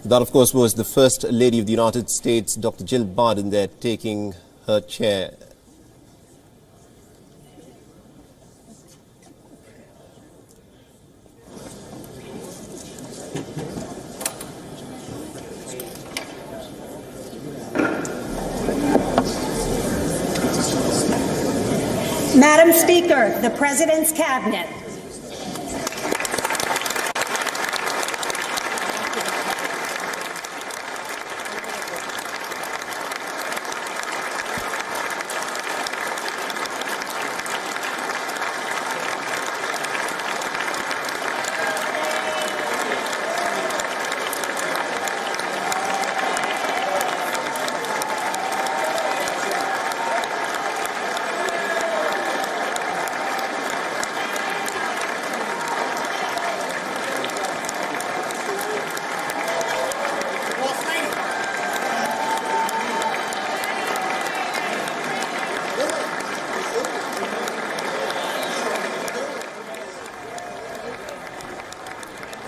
That, of course, was the First Lady of the United States, Dr. Jill Biden, there taking her chair. Madam Speaker, the President's Cabinet.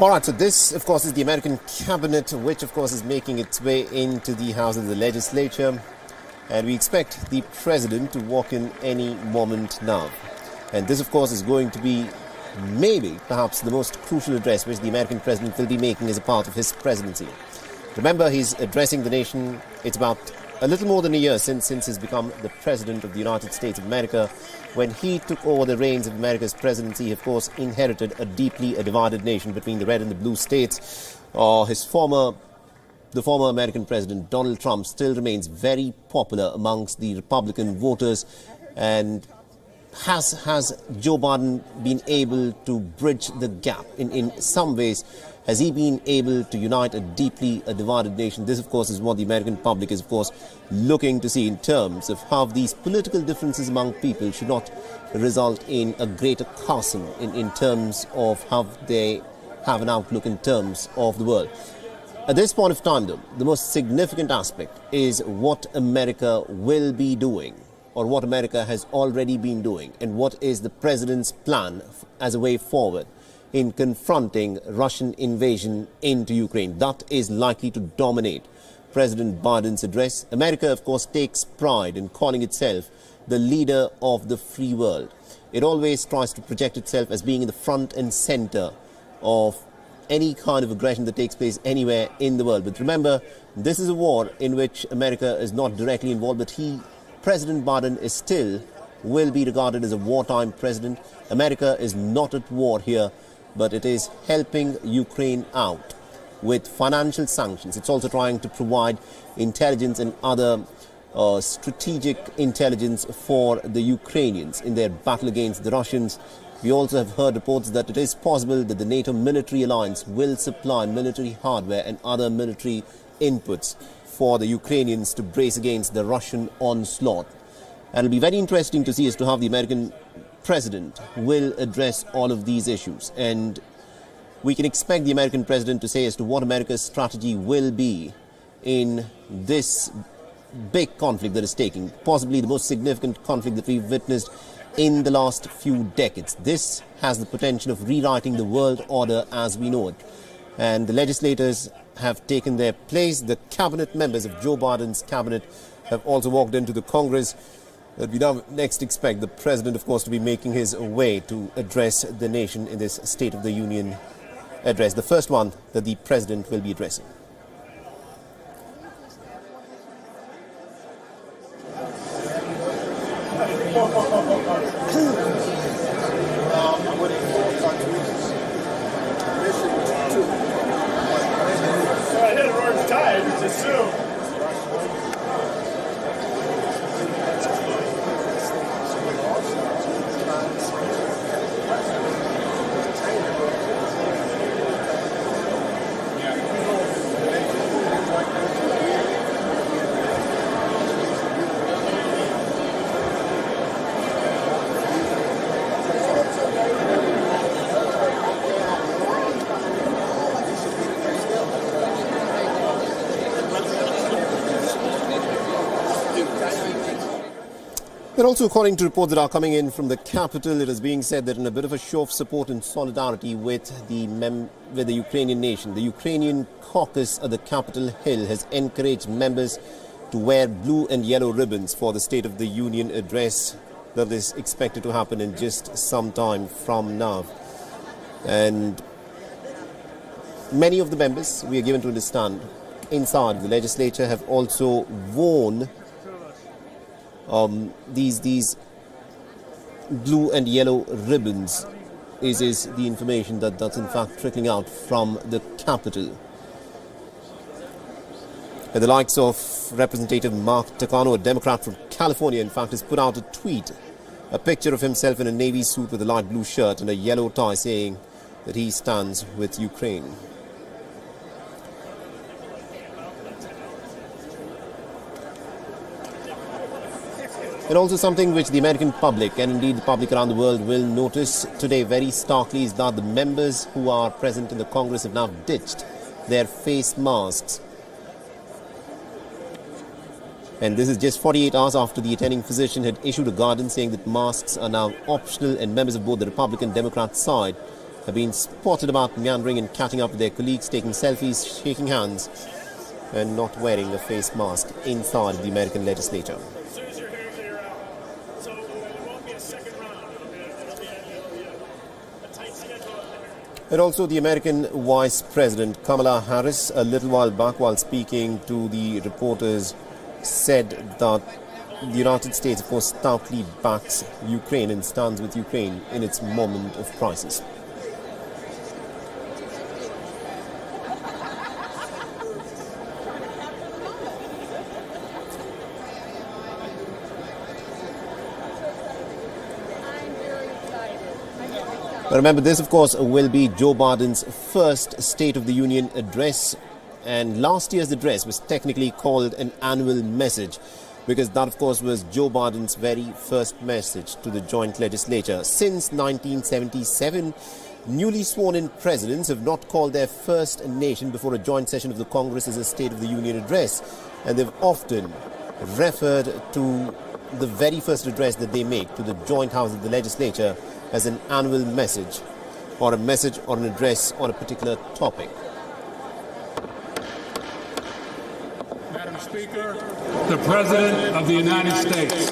All right, so this, of course, is the American cabinet, which, of course, is making its way into the House of the Legislature. And we expect the president to walk in any moment now. And this, of course, is going to be maybe, perhaps, the most crucial address which the American president will be making as a part of his presidency. Remember, he's addressing the nation. It's about a little more than a year since he's become the president of the United States of America. When he took over the reins of America's presidency, he, of course, inherited a deeply divided nation between the red and the blue states. The former American president, Donald Trump, still remains very popular amongst the Republican voters. And has Joe Biden been able to bridge the gap? In some ways, has he been able to unite a deeply divided nation? This, of course, is what the American public is, of course, looking to see in terms of how these political differences among people should not result in a greater chasm in terms of how they have an outlook in terms of the world. At this point of time, though, the most significant aspect is what America will be doing, or what America has already been doing, and what is the president's plan as a way forward in confronting Russian invasion into Ukraine. That is likely to dominate President Biden's address. America, of course, takes pride in calling itself the leader of the free world. It always tries to project itself as being in the front and center of any kind of aggression that takes place anywhere in the world. But remember, this is a war in which America is not directly involved, but President Biden will be regarded as a wartime president. America is not at war here, but it is helping Ukraine out with financial sanctions. It's also trying to provide intelligence and other strategic intelligence for the Ukrainians in their battle against the Russians. We also have heard reports that it is possible that the NATO military alliance will supply military hardware and other military inputs for the Ukrainians to brace against the Russian onslaught. And it'll be very interesting to see as to how the American president will address all of these issues. And we can expect the American president to say as to what America's strategy will be in this big conflict that is taking, possibly the most significant conflict that we've witnessed in the last few decades. This has the potential of rewriting the world order as we know it. And the legislators have taken their place. The cabinet members of Joe Biden's cabinet have also walked into the Congress. We now next expect the president, of course, to be making his way to address the nation in this State of the Union address, the first one that the president will be addressing. also, according to reports that are coming in from the capital, it is being said that in a bit of a show of support and solidarity with the Ukrainian nation, the Ukrainian caucus at the Capitol Hill has encouraged members to wear blue and yellow ribbons for the State of the Union address that is expected to happen in just some time from now. And many of the members, we are given to understand, inside the legislature have also worn these blue and yellow ribbons. This is the information that's in fact trickling out from the capital. And the likes of Representative Mark Takano, a Democrat from California, in fact, has put out a tweet, a picture of himself in a navy suit with a light blue shirt and a yellow tie, saying that he stands with Ukraine. And also something which the American public and indeed the public around the world will notice today very starkly is that the members who are present in the Congress have now ditched their face masks. And this is just 48 hours after the attending physician had issued a guidance saying that masks are now optional, and members of both the Republican and Democrat side have been spotted about meandering and catching up with their colleagues, taking selfies, shaking hands, and not wearing a face mask inside the American legislature. And also the American Vice President Kamala Harris, a little while back while speaking to the reporters, said that the United States, of course, stoutly backs Ukraine and stands with Ukraine in its moment of crisis. But remember, this, of course, will be Joe Biden's first State of the Union address. And last year's address was technically called an annual message because that, of course, was Joe Biden's very first message to the joint legislature. Since 1977, newly sworn-in presidents have not called their first nation before a joint session of the Congress as a State of the Union address. And they've often referred to the very first address that they make to the joint house of the legislature as an annual message or a message or an address on a particular topic. Madam Speaker, the President of the United States.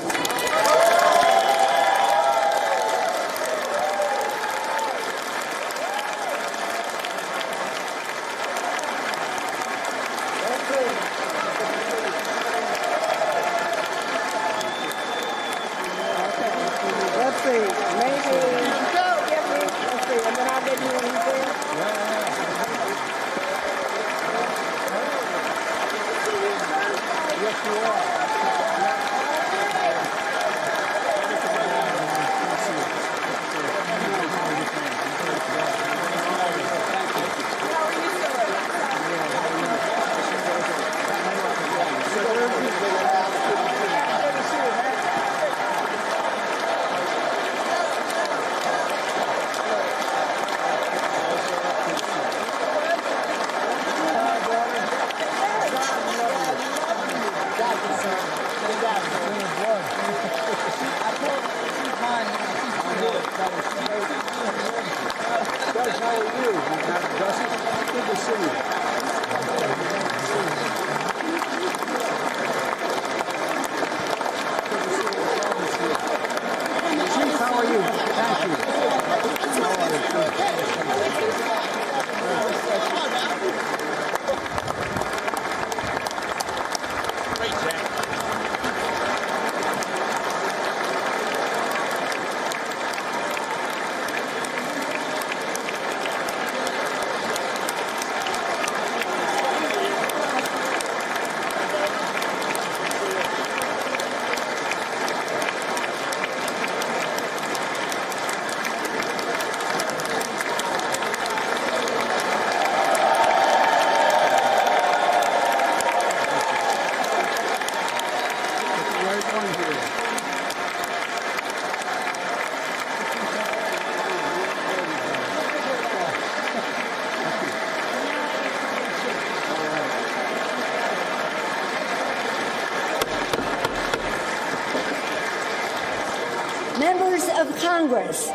of Congress,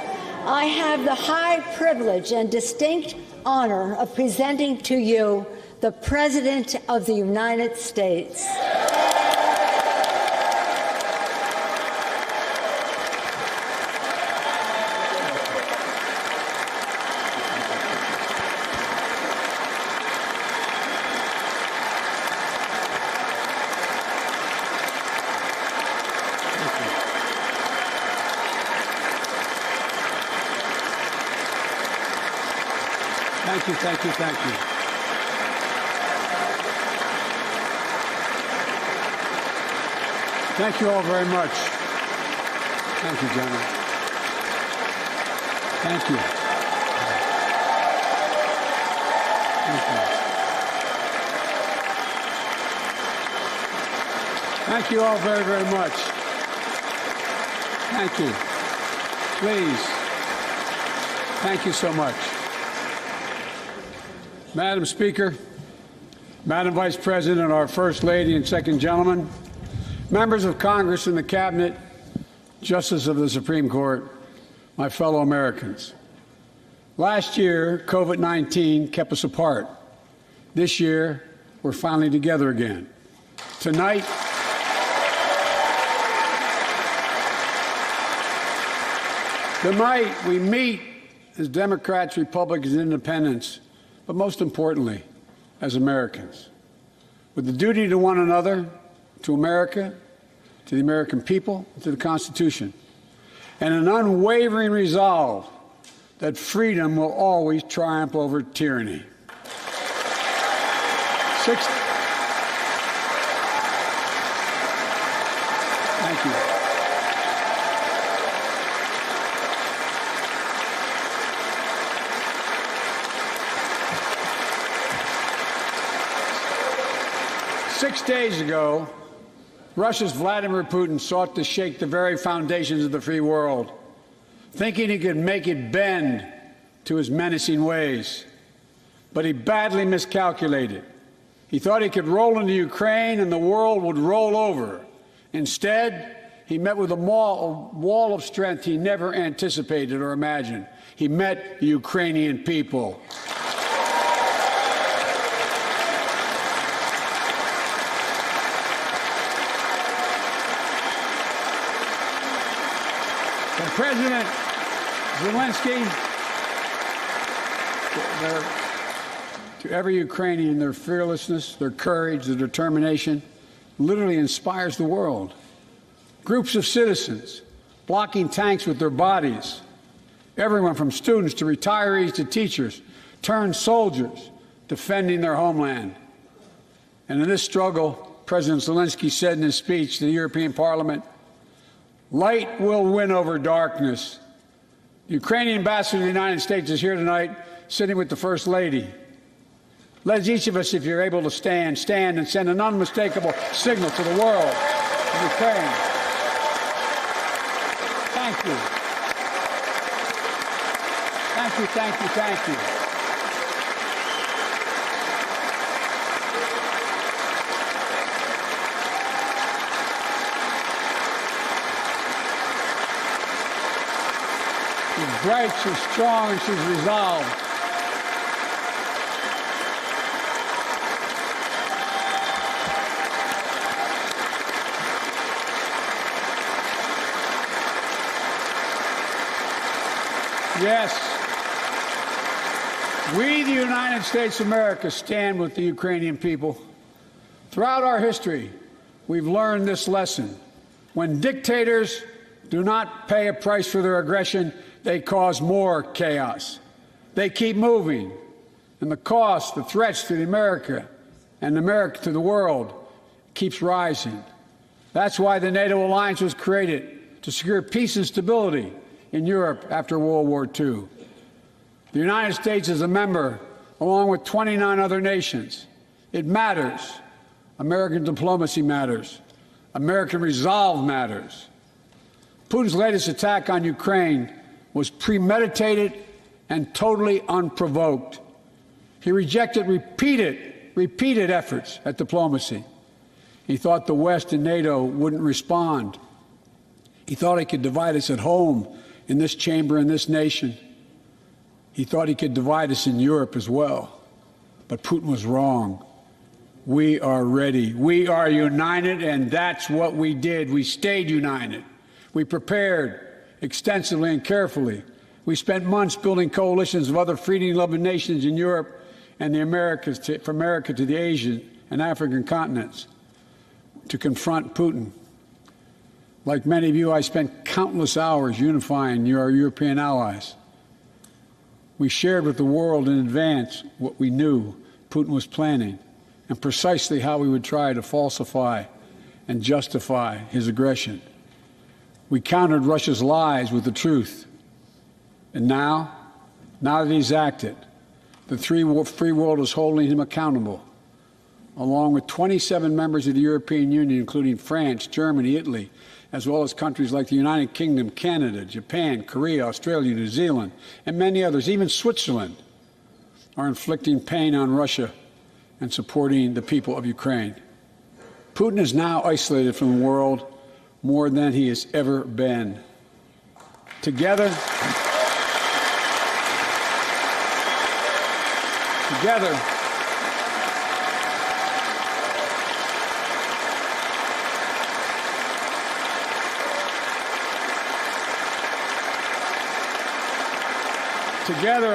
I have the high privilege and distinct honor of presenting to you the President of the United States. Thank you, thank you, thank you. Thank you all very much. Thank you, gentlemen. Thank you. Thank you. Thank you all very, very much. Thank you. Please. Thank you so much. Madam Speaker, Madam Vice President, our First Lady and Second Gentleman, members of Congress and the Cabinet, Justices of the Supreme Court, my fellow Americans. Last year, COVID-19 kept us apart. This year, we're finally together again. Tonight, we meet as Democrats, Republicans, and Independents, but most importantly, as Americans, with the duty to one another, to America, to the American people, to the Constitution, and an unwavering resolve that freedom will always triumph over tyranny. Thank you. 6 days ago, Russia's Vladimir Putin sought to shake the very foundations of the free world, thinking he could make it bend to his menacing ways. But he badly miscalculated. He thought he could roll into Ukraine and the world would roll over. Instead, he met with a wall of strength he never anticipated or imagined. He met the Ukrainian people. President Zelensky, to every Ukrainian, their fearlessness, their courage, their determination literally inspires the world. Groups of citizens blocking tanks with their bodies, everyone from students to retirees to teachers, turned soldiers defending their homeland. And in this struggle, President Zelensky said in his speech to the European Parliament, "Light will win over darkness." The Ukrainian ambassador to the United States is here tonight, sitting with the First Lady. Let each of us, if you're able to stand and send an unmistakable signal to the world of Ukraine. Thank you. Thank you, thank you, thank you. She's bright, she's strong, and she's resolved. Yes, we, the United States of America, stand with the Ukrainian people. Throughout our history, we've learned this lesson. When dictators do not pay a price for their aggression, they cause more chaos. They keep moving, and the cost, the threats to America and America to the world keeps rising. That's why the NATO alliance was created, to secure peace and stability in Europe after World War II. The United States is a member, along with 29 other nations. It matters. American diplomacy matters. American resolve matters. Putin's latest attack on Ukraine was premeditated and totally unprovoked. He rejected repeated efforts at diplomacy. He thought the West and NATO wouldn't respond. He thought he could divide us at home in this chamber, in this nation. He thought he could divide us in Europe as well. But Putin was wrong. We are ready. We are united, and that's what we did. We stayed united. We prepared extensively and carefully. We spent months building coalitions of other freedom-loving nations in Europe and the Americas, from America to the Asian and African continents, to confront Putin. Like many of you, I spent countless hours unifying our European allies. We shared with the world in advance what we knew Putin was planning and precisely how we would try to falsify and justify his aggression. We countered Russia's lies with the truth. And now that he's acted, the free world is holding him accountable, along with 27 members of the European Union, including France, Germany, Italy, as well as countries like the United Kingdom, Canada, Japan, Korea, Australia, New Zealand, and many others, even Switzerland, are inflicting pain on Russia and supporting the people of Ukraine. Putin is now isolated from the world more than he has ever been. Together,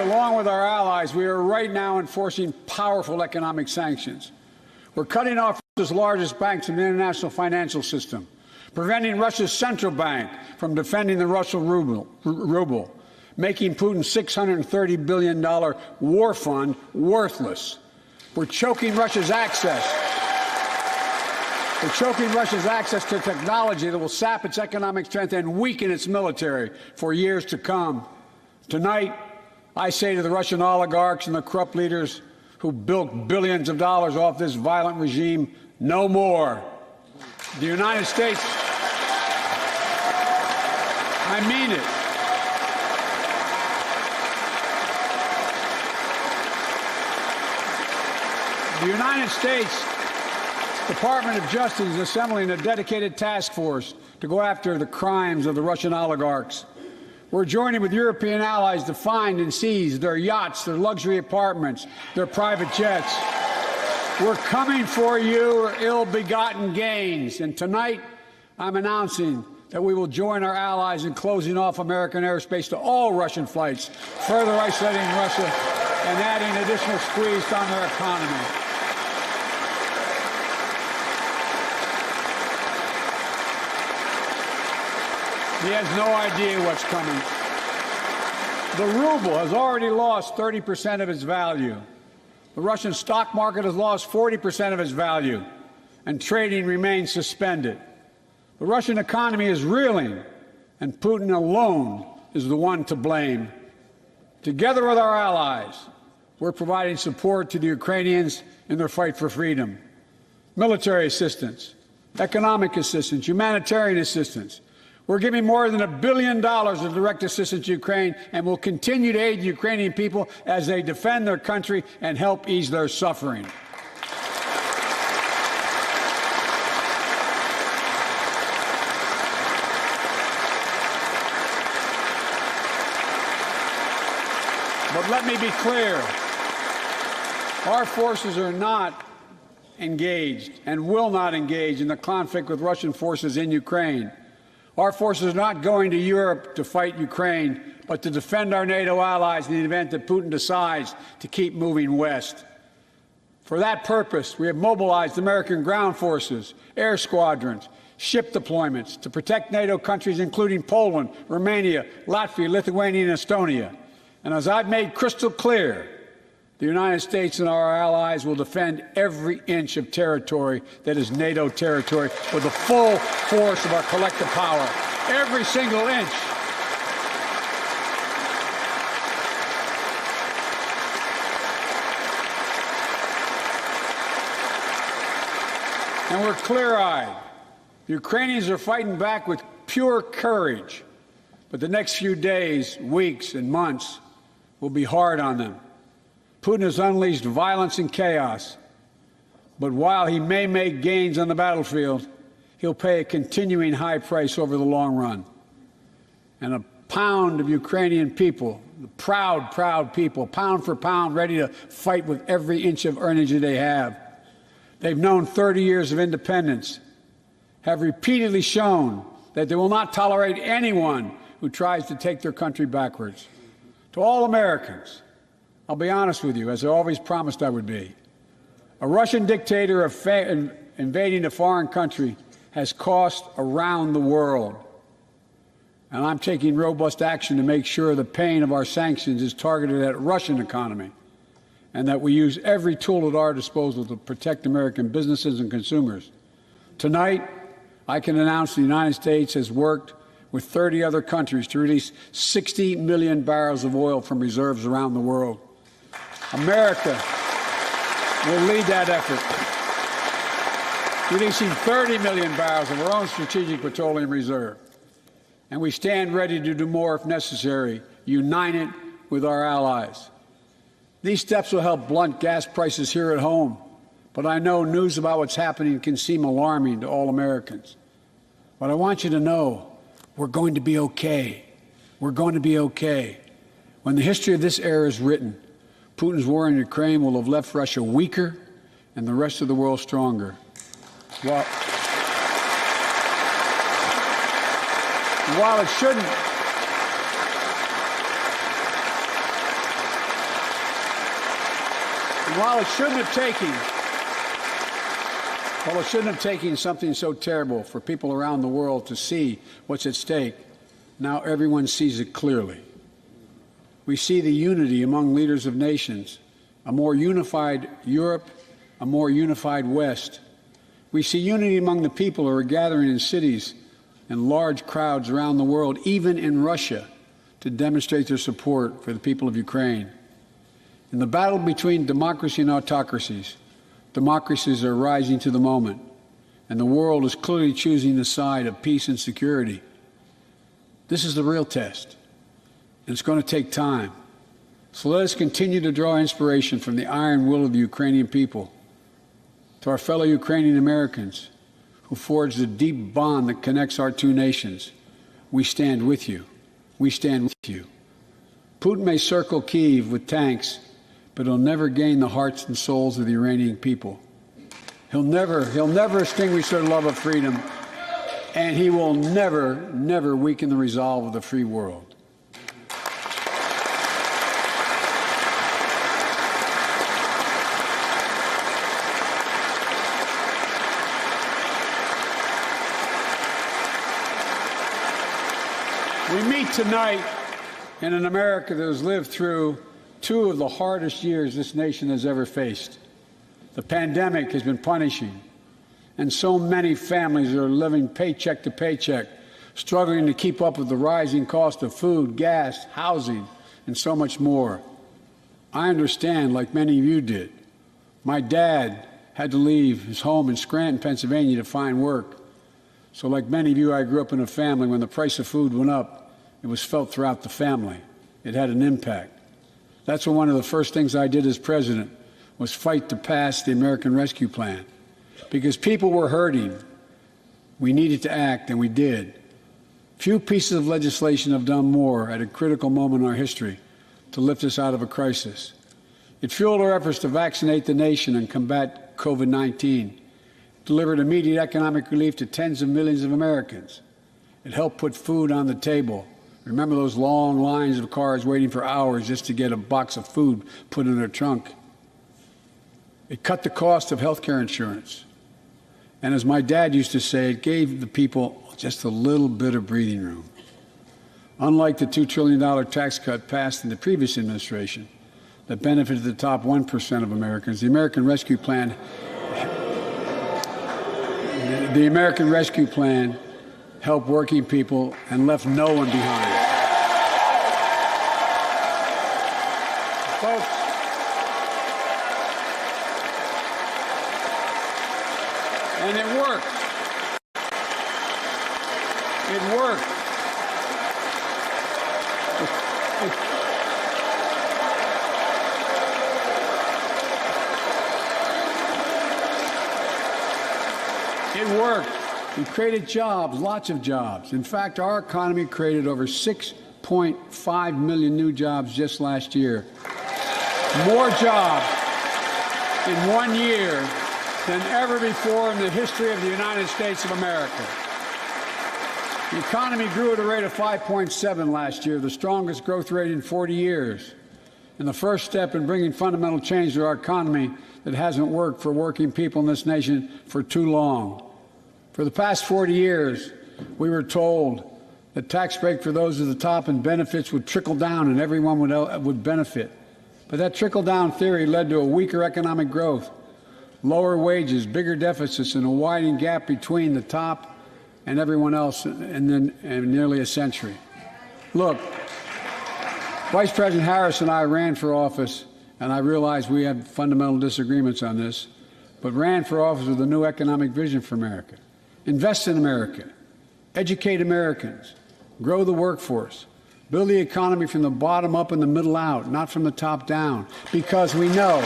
along with our allies, we are right now enforcing powerful economic sanctions. We're cutting off Russia's largest banks in the international financial system, preventing Russia's central bank from defending the Russian ruble, making Putin's $630 billion war fund worthless. We're choking Russia's access. To technology that will sap its economic strength and weaken its military for years to come. Tonight, I say to the Russian oligarchs and the corrupt leaders who bilked billions of dollars off this violent regime, no more. The United States, I mean it. The United States Department of Justice is assembling a dedicated task force to go after the crimes of the Russian oligarchs. We're joining with European allies to find and seize their yachts, their luxury apartments, their private jets. We're coming for your ill-begotten gains. And tonight, I'm announcing that we will join our allies in closing off American airspace to all Russian flights, further isolating Russia and adding additional squeeze on their economy. He has no idea what's coming. The ruble has already lost 30% of its value. The Russian stock market has lost 40% of its value, and trading remains suspended. The Russian economy is reeling, and Putin alone is the one to blame. Together with our allies, we're providing support to the Ukrainians in their fight for freedom. Military assistance, economic assistance, humanitarian assistance. We're giving more than $1 billion of direct assistance to Ukraine, and will continue to aid the Ukrainian people as they defend their country and help ease their suffering. But let me be clear. Our forces are not engaged and will not engage in the conflict with Russian forces in Ukraine. Our forces are not going to Europe to fight Ukraine, but to defend our NATO allies in the event that Putin decides to keep moving west. For that purpose, we have mobilized American ground forces, air squadrons, ship deployments to protect NATO countries including Poland, Romania, Latvia, Lithuania, and Estonia. And as I've made crystal clear, the United States and our allies will defend every inch of territory that is NATO territory with the full force of our collective power. Every single inch. And we're clear-eyed. The Ukrainians are fighting back with pure courage. But the next few days, weeks, and months will be hard on them. Putin has unleashed violence and chaos, but while he may make gains on the battlefield, he'll pay a continuing high price over the long run. And a pound of Ukrainian people, the proud, proud people, pound for pound, ready to fight with every inch of energy they have. They've known 30 years of independence, have repeatedly shown that they will not tolerate anyone who tries to take their country backwards. To all Americans, I'll be honest with you, as I always promised I would be. A Russian dictator invading a foreign country has cost around the world. And I'm taking robust action to make sure the pain of our sanctions is targeted at the Russian economy and that we use every tool at our disposal to protect American businesses and consumers. Tonight, I can announce the United States has worked with 30 other countries to release 60 million barrels of oil from reserves around the world. America will lead that effort, releasing 30 million barrels of our own strategic petroleum reserve. And we stand ready to do more if necessary, united with our allies. These steps will help blunt gas prices here at home, but I know news about what's happening can seem alarming to all Americans. But I want you to know we're going to be okay. We're going to be okay. When the history of this era is written, Putin's war in Ukraine will have left Russia weaker and the rest of the world stronger. While it shouldn't have taken something so terrible for people around the world to see what's at stake, now everyone sees it clearly. We see the unity among leaders of nations, a more unified Europe, a more unified West. We see unity among the people who are gathering in cities and large crowds around the world, even in Russia, to demonstrate their support for the people of Ukraine. In the battle between democracy and autocracies, democracies are rising to the moment, and the world is clearly choosing the side of peace and security. This is the real test, and it's going to take time. So let us continue to draw inspiration from the iron will of the Ukrainian people. To our fellow Ukrainian Americans who forged a deep bond that connects our two nations, we stand with you. We stand with you. Putin may circle Kyiv with tanks, but he'll never gain the hearts and souls of the Iranian people. He'll never extinguish their love of freedom, and he will never weaken the resolve of the free world. We meet tonight in an America that has lived through two of the hardest years this nation has ever faced. The pandemic has been punishing, and so many families are living paycheck to paycheck, struggling to keep up with the rising cost of food, gas, housing, and so much more. I understand, like many of you did. My dad had to leave his home in Scranton, Pennsylvania to find work. So like many of you, I grew up in a family when the price of food went up, it was felt throughout the family. It had an impact. That's when one of the first things I did as president was fight to pass the American Rescue Plan. Because people were hurting, we needed to act, and we did. Few pieces of legislation have done more at a critical moment in our history to lift us out of a crisis. It fueled our efforts to vaccinate the nation and combat COVID-19, delivered immediate economic relief to tens of millions of Americans. It helped put food on the table. Remember those long lines of cars waiting for hours just to get a box of food put in their trunk? It cut the cost of health care insurance. And as my dad used to say, it gave the people just a little bit of breathing room. Unlike the $2 trillion tax cut passed in the previous administration that benefited the top 1% of Americans, the American Rescue Plan helped working people and left no one behind. Folks, and it worked. It worked. It worked. We created jobs, lots of jobs. In fact, our economy created over 6 6.5 million new jobs just last year. More jobs in 1 year than ever before in the history of the United States of America. The economy grew at a rate of 5.7 last year, the strongest growth rate in 40 years, and the first step in bringing fundamental change to our economy that hasn't worked for working people in this nation for too long. For the past 40 years, we were told that tax break for those at the top and benefits would trickle down and everyone would benefit. But that trickle-down theory led to a weaker economic growth, lower wages, bigger deficits, and a widening gap between the top and everyone else in nearly a century. Look, Vice President Harris and I ran for office, and I realize we have fundamental disagreements on this, but ran for office with a new economic vision for America. Invest in America, educate Americans, grow the workforce, build the economy from the bottom up and the middle out, not from the top down, because we know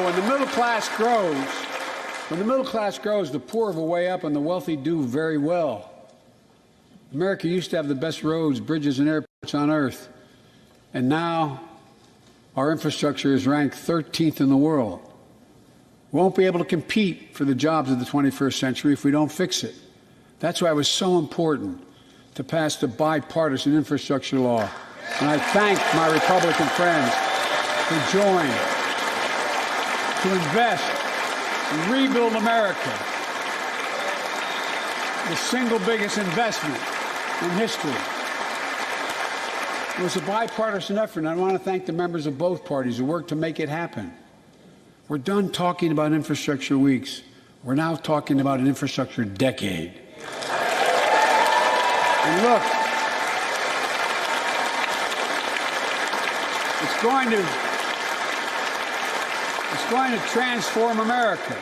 when the middle class grows, the poor have a way up and the wealthy do very well. America used to have the best roads, bridges, and airports on earth, and now our infrastructure is ranked 13th in the world. We won't be able to compete for the jobs of the 21st century if we don't fix it. That's why it was so important to pass the bipartisan infrastructure law. And I thank my Republican friends who joined to invest and rebuild America, the single biggest investment in history. It was a bipartisan effort, and I want to thank the members of both parties who worked to make it happen. We're done talking about infrastructure weeks. We're now talking about an infrastructure decade. And look, it's going to transform America,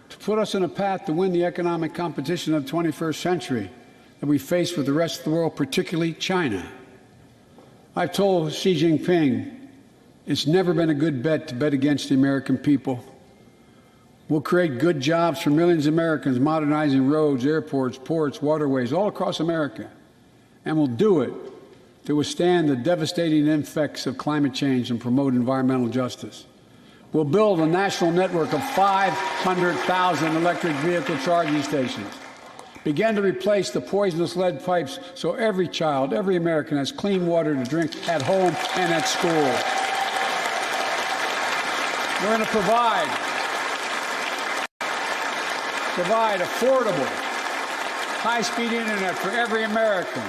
to put us on a path to win the economic competition of the 21st century that we face with the rest of the world, particularly China. I've told Xi Jinping it's never been a good bet to bet against the American people. We'll create good jobs for millions of Americans, modernizing roads, airports, ports, waterways, all across America. And we'll do it to withstand the devastating effects of climate change and promote environmental justice. We'll build a national network of 500,000 electric vehicle charging stations. Begin to replace the poisonous lead pipes so every child, every American has clean water to drink at home and at school. We're going to provide affordable, high-speed internet for every American,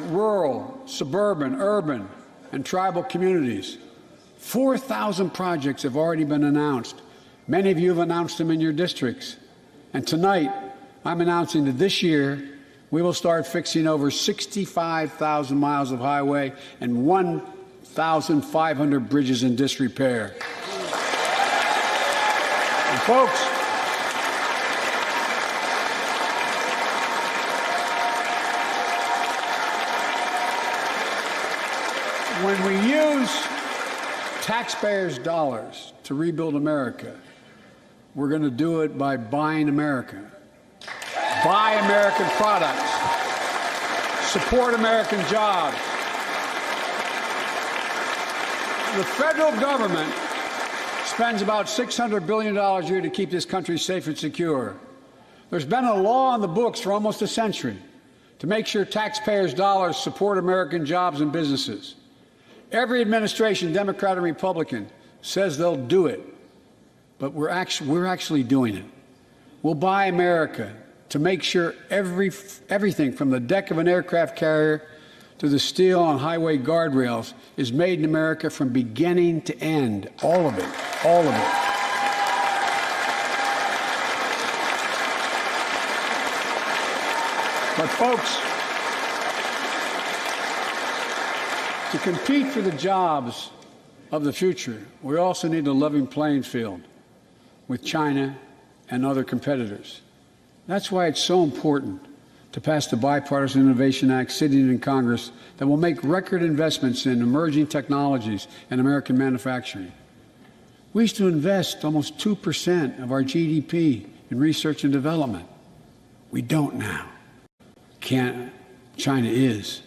rural, suburban, urban, and tribal communities. 4,000 projects have already been announced. Many of you have announced them in your districts. And tonight, I'm announcing that this year, we will start fixing over 65,000 miles of highway and 1,500 bridges in disrepair. And folks, when we use taxpayers' dollars to rebuild America, we're going to do it by buying America. Buy American products. Support American jobs. The federal government spends about $600 billion a year to keep this country safe and secure. There's been a law on the books for almost a century to make sure taxpayers' dollars support American jobs and businesses. Every administration, Democrat and Republican, says they'll do it, but we're actually doing it. We'll buy America to make sure everything from the deck of an aircraft carrier to the steel on highway guardrails is made in America from beginning to end. All of it. All of it. But folks, to compete for the jobs of the future, we also need a level playing field with China and other competitors. That's why it's so important to pass the Bipartisan Innovation Act sitting in Congress that will make record investments in emerging technologies and American manufacturing. We used to invest almost 2% of our GDP in research and development. We don't now. China is.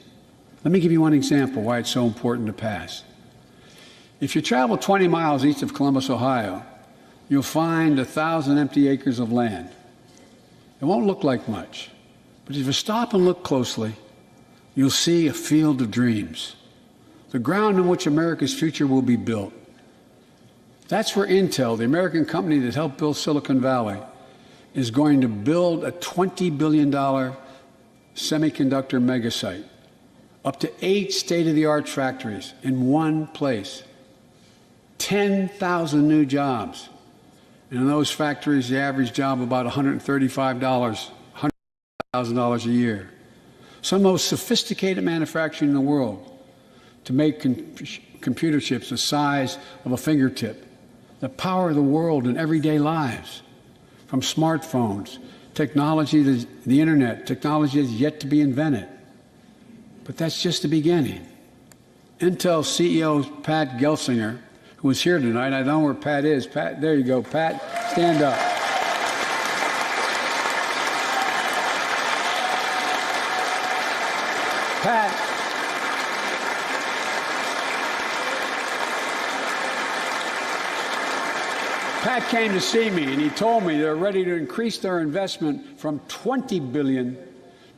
Let me give you one example why it's so important to pass. If you travel 20 miles east of Columbus, Ohio, you'll find 1,000 empty acres of land. It won't look like much, but if you stop and look closely, you'll see a field of dreams, the ground on which America's future will be built. That's where Intel, the American company that helped build Silicon Valley, is going to build a $20 billion semiconductor megasite, up to 8 state-of-the-art factories in one place, 10,000 new jobs. And in those factories, the average job about $135,000 a year. Some of the most sophisticated manufacturing in the world to make computer chips the size of a fingertip, that power the world in everyday lives, from smartphones, technology to the internet, technology that's yet to be invented. But that's just the beginning. Intel CEO Pat Gelsinger, who is here tonight, I don't know where Pat is. Pat, there you go, Pat, stand up. Pat came to see me, and he told me they're ready to increase their investment from $20 billion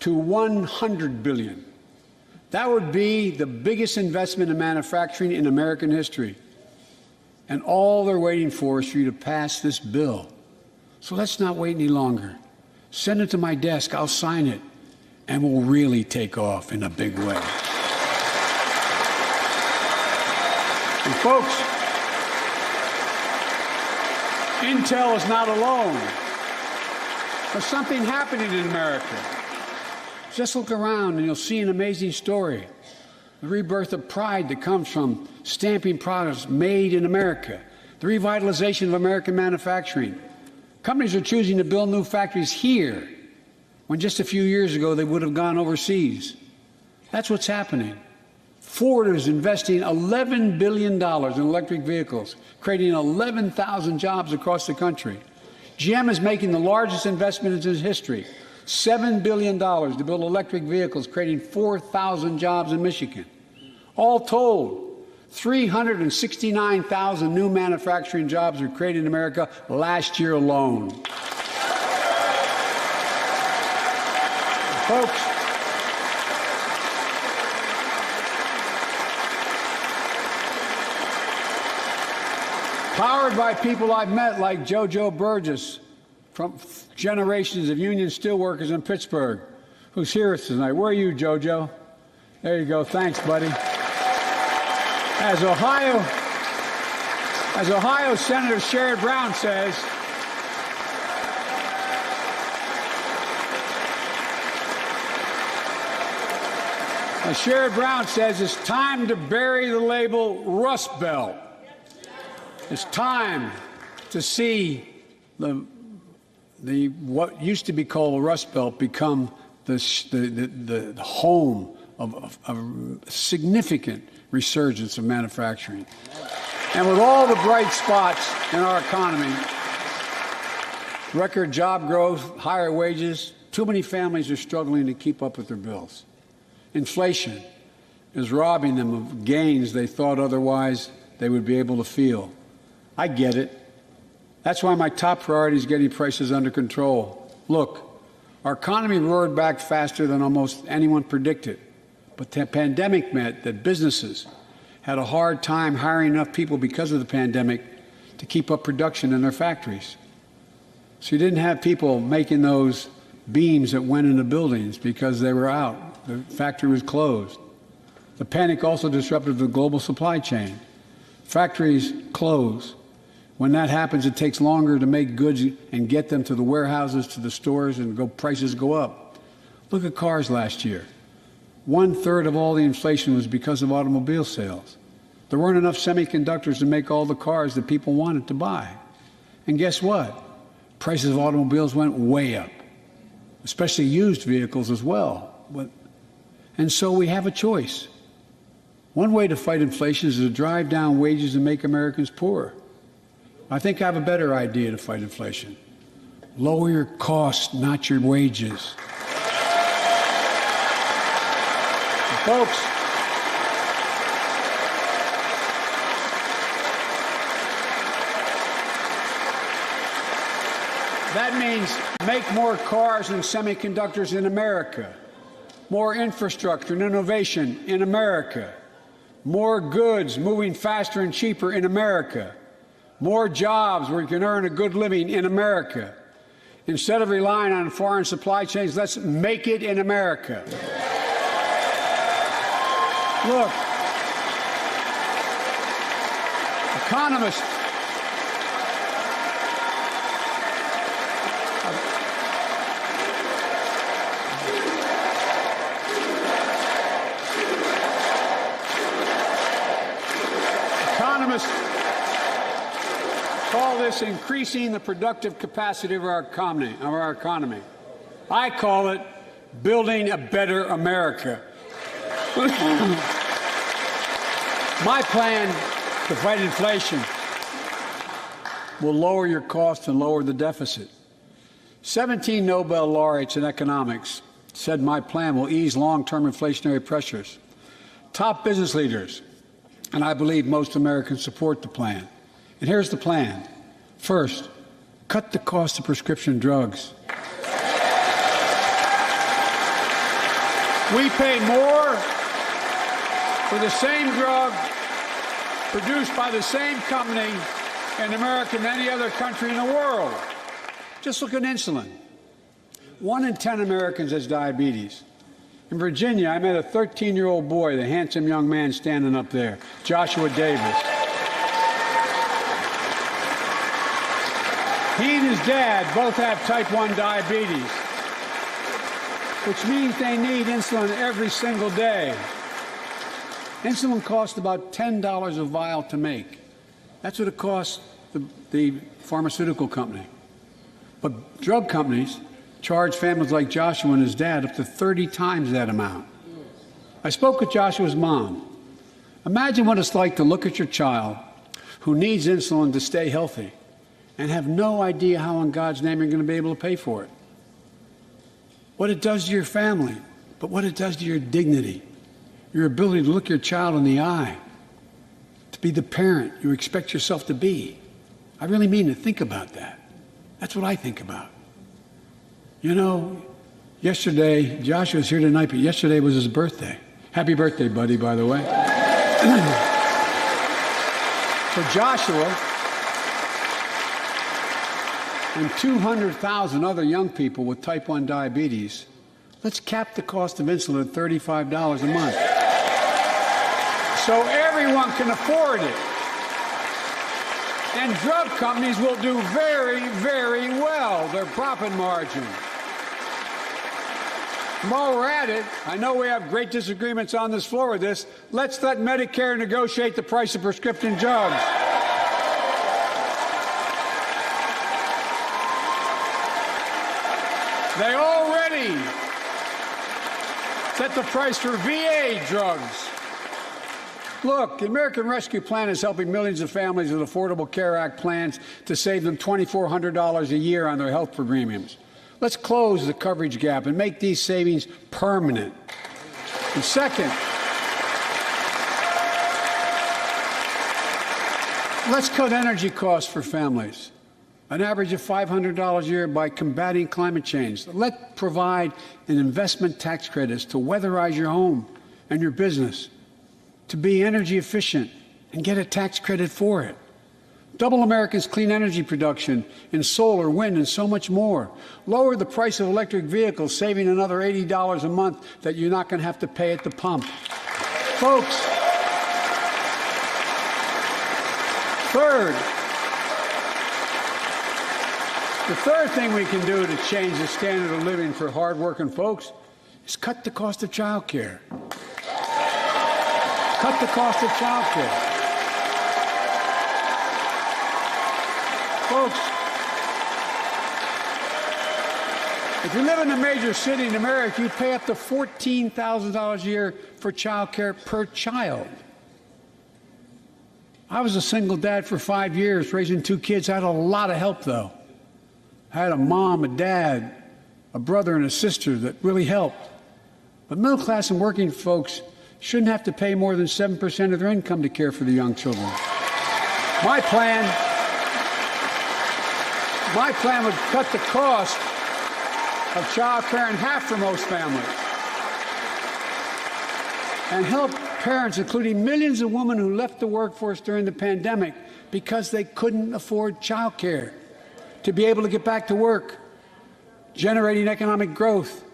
to $100 billion. That would be the biggest investment in manufacturing in American history. And all they're waiting for is for you to pass this bill. So let's not wait any longer. Send it to my desk, I'll sign it, and we'll really take off in a big way. And folks, Intel is not alone. There's something happening in America. Just look around and you'll see an amazing story. The rebirth of pride that comes from stamping products made in America. The revitalization of American manufacturing. Companies are choosing to build new factories here when just a few years ago they would have gone overseas. That's what's happening. Ford is investing $11 billion in electric vehicles, creating 11,000 jobs across the country. GM is making the largest investment in its history, $7 billion to build electric vehicles, creating 4,000 jobs in Michigan. All told, 369,000 new manufacturing jobs were created in America last year alone. Folks, powered by people I've met like JoJo Burgess, from generations of union steelworkers in Pittsburgh, who's here tonight. Where are you, JoJo? There you go. Thanks, buddy. As Ohio Senator Sherrod Brown says, it's time to bury the label Rust Belt. It's time to see what used to be called the Rust Belt become the home of a significant resurgence of manufacturing. And with all the bright spots in our economy, record job growth, higher wages, too many families are struggling to keep up with their bills. Inflation is robbing them of gains they thought otherwise they would be able to feel. I get it. That's why my top priority is getting prices under control. Look, our economy roared back faster than almost anyone predicted. But the pandemic meant that businesses had a hard time hiring enough people because of the pandemic to keep up production in their factories. So you didn't have people making those beams that went into buildings because they were out. The factory was closed. The panic also disrupted the global supply chain. Factories close. When that happens, it takes longer to make goods and get them to the warehouses, to the stores, and prices go up. Look at cars last year. 1/3 of all the inflation was because of automobile sales. There weren't enough semiconductors to make all the cars that people wanted to buy. And guess what? Prices of automobiles went way up, especially used vehicles as well. And so we have a choice. One way to fight inflation is to drive down wages and make Americans poorer. I think I have a better idea to fight inflation. Lower your costs, not your wages. Folks, that means make more cars and semiconductors in America, more infrastructure and innovation in America, more goods moving faster and cheaper in America, more jobs where you can earn a good living in America. Instead of relying on foreign supply chains, let's make it in America. Look, economists call this increasing the productive capacity of our economy. I call it building a better America. My plan to fight inflation will lower your costs and lower the deficit. 17 Nobel laureates in economics said my plan will ease long-term inflationary pressures. Top business leaders, and I believe most Americans, support the plan. And here's the plan. First, cut the cost of prescription drugs. We pay more for the same drug produced by the same company in America than any other country in the world. Just look at insulin. 1 in 10 Americans has diabetes. In Virginia, I met a 13-year-old boy, the handsome young man standing up there, Joshua Davis. He and his dad both have type 1 diabetes, which means they need insulin every single day. Insulin costs about $10 a vial to make. That's what it costs the pharmaceutical company. But drug companies charge families like Joshua and his dad up to 30 times that amount. I spoke with Joshua's mom. Imagine what it's like to look at your child who needs insulin to stay healthy and have no idea how in God's name you're going to be able to pay for it. What it does to your family, but what it does to your dignity, your ability to look your child in the eye, to be the parent you expect yourself to be. I really mean to think about that. That's what I think about. You know, yesterday, Joshua's here tonight, but yesterday was his birthday. Happy birthday, buddy, by the way. So Joshua and 200,000 other young people with type 1 diabetes, let's cap the cost of insulin at $35 a month so everyone can afford it. And drug companies will do very, very well, their profit margin. While we're at it, I know we have great disagreements on this floor with this. Let's let Medicare negotiate the price of prescription drugs. They already set the price for VA drugs. Look, the American Rescue Plan is helping millions of families with Affordable Care Act plans to save them $2,400 a year on their health premiums. Let's close the coverage gap and make these savings permanent. And second, let's cut energy costs for families, an average of $500 a year by combating climate change. Let's provide an investment tax credits to weatherize your home and your business, to be energy efficient and get a tax credit for it. Double America's clean energy production in solar, wind, and so much more. Lower the price of electric vehicles, saving another $80 a month that you're not going to have to pay at the pump. Folks, the third thing we can do to change the standard of living for hardworking folks is cut the cost of child care. Cut the cost of child care. Folks, if you live in a major city in America, you pay up to $14,000 a year for child care per child. I was a single dad for 5 years, raising 2 kids. I had a lot of help, though. I had a mom, a dad, a brother, and a sister that really helped. But middle class and working folks shouldn't have to pay more than 7% of their income to care for the young children. My plan would cut the cost of child care in half for most families and help parents, including millions of women who left the workforce during the pandemic because they couldn't afford child care, to be able to get back to work, generating economic growth.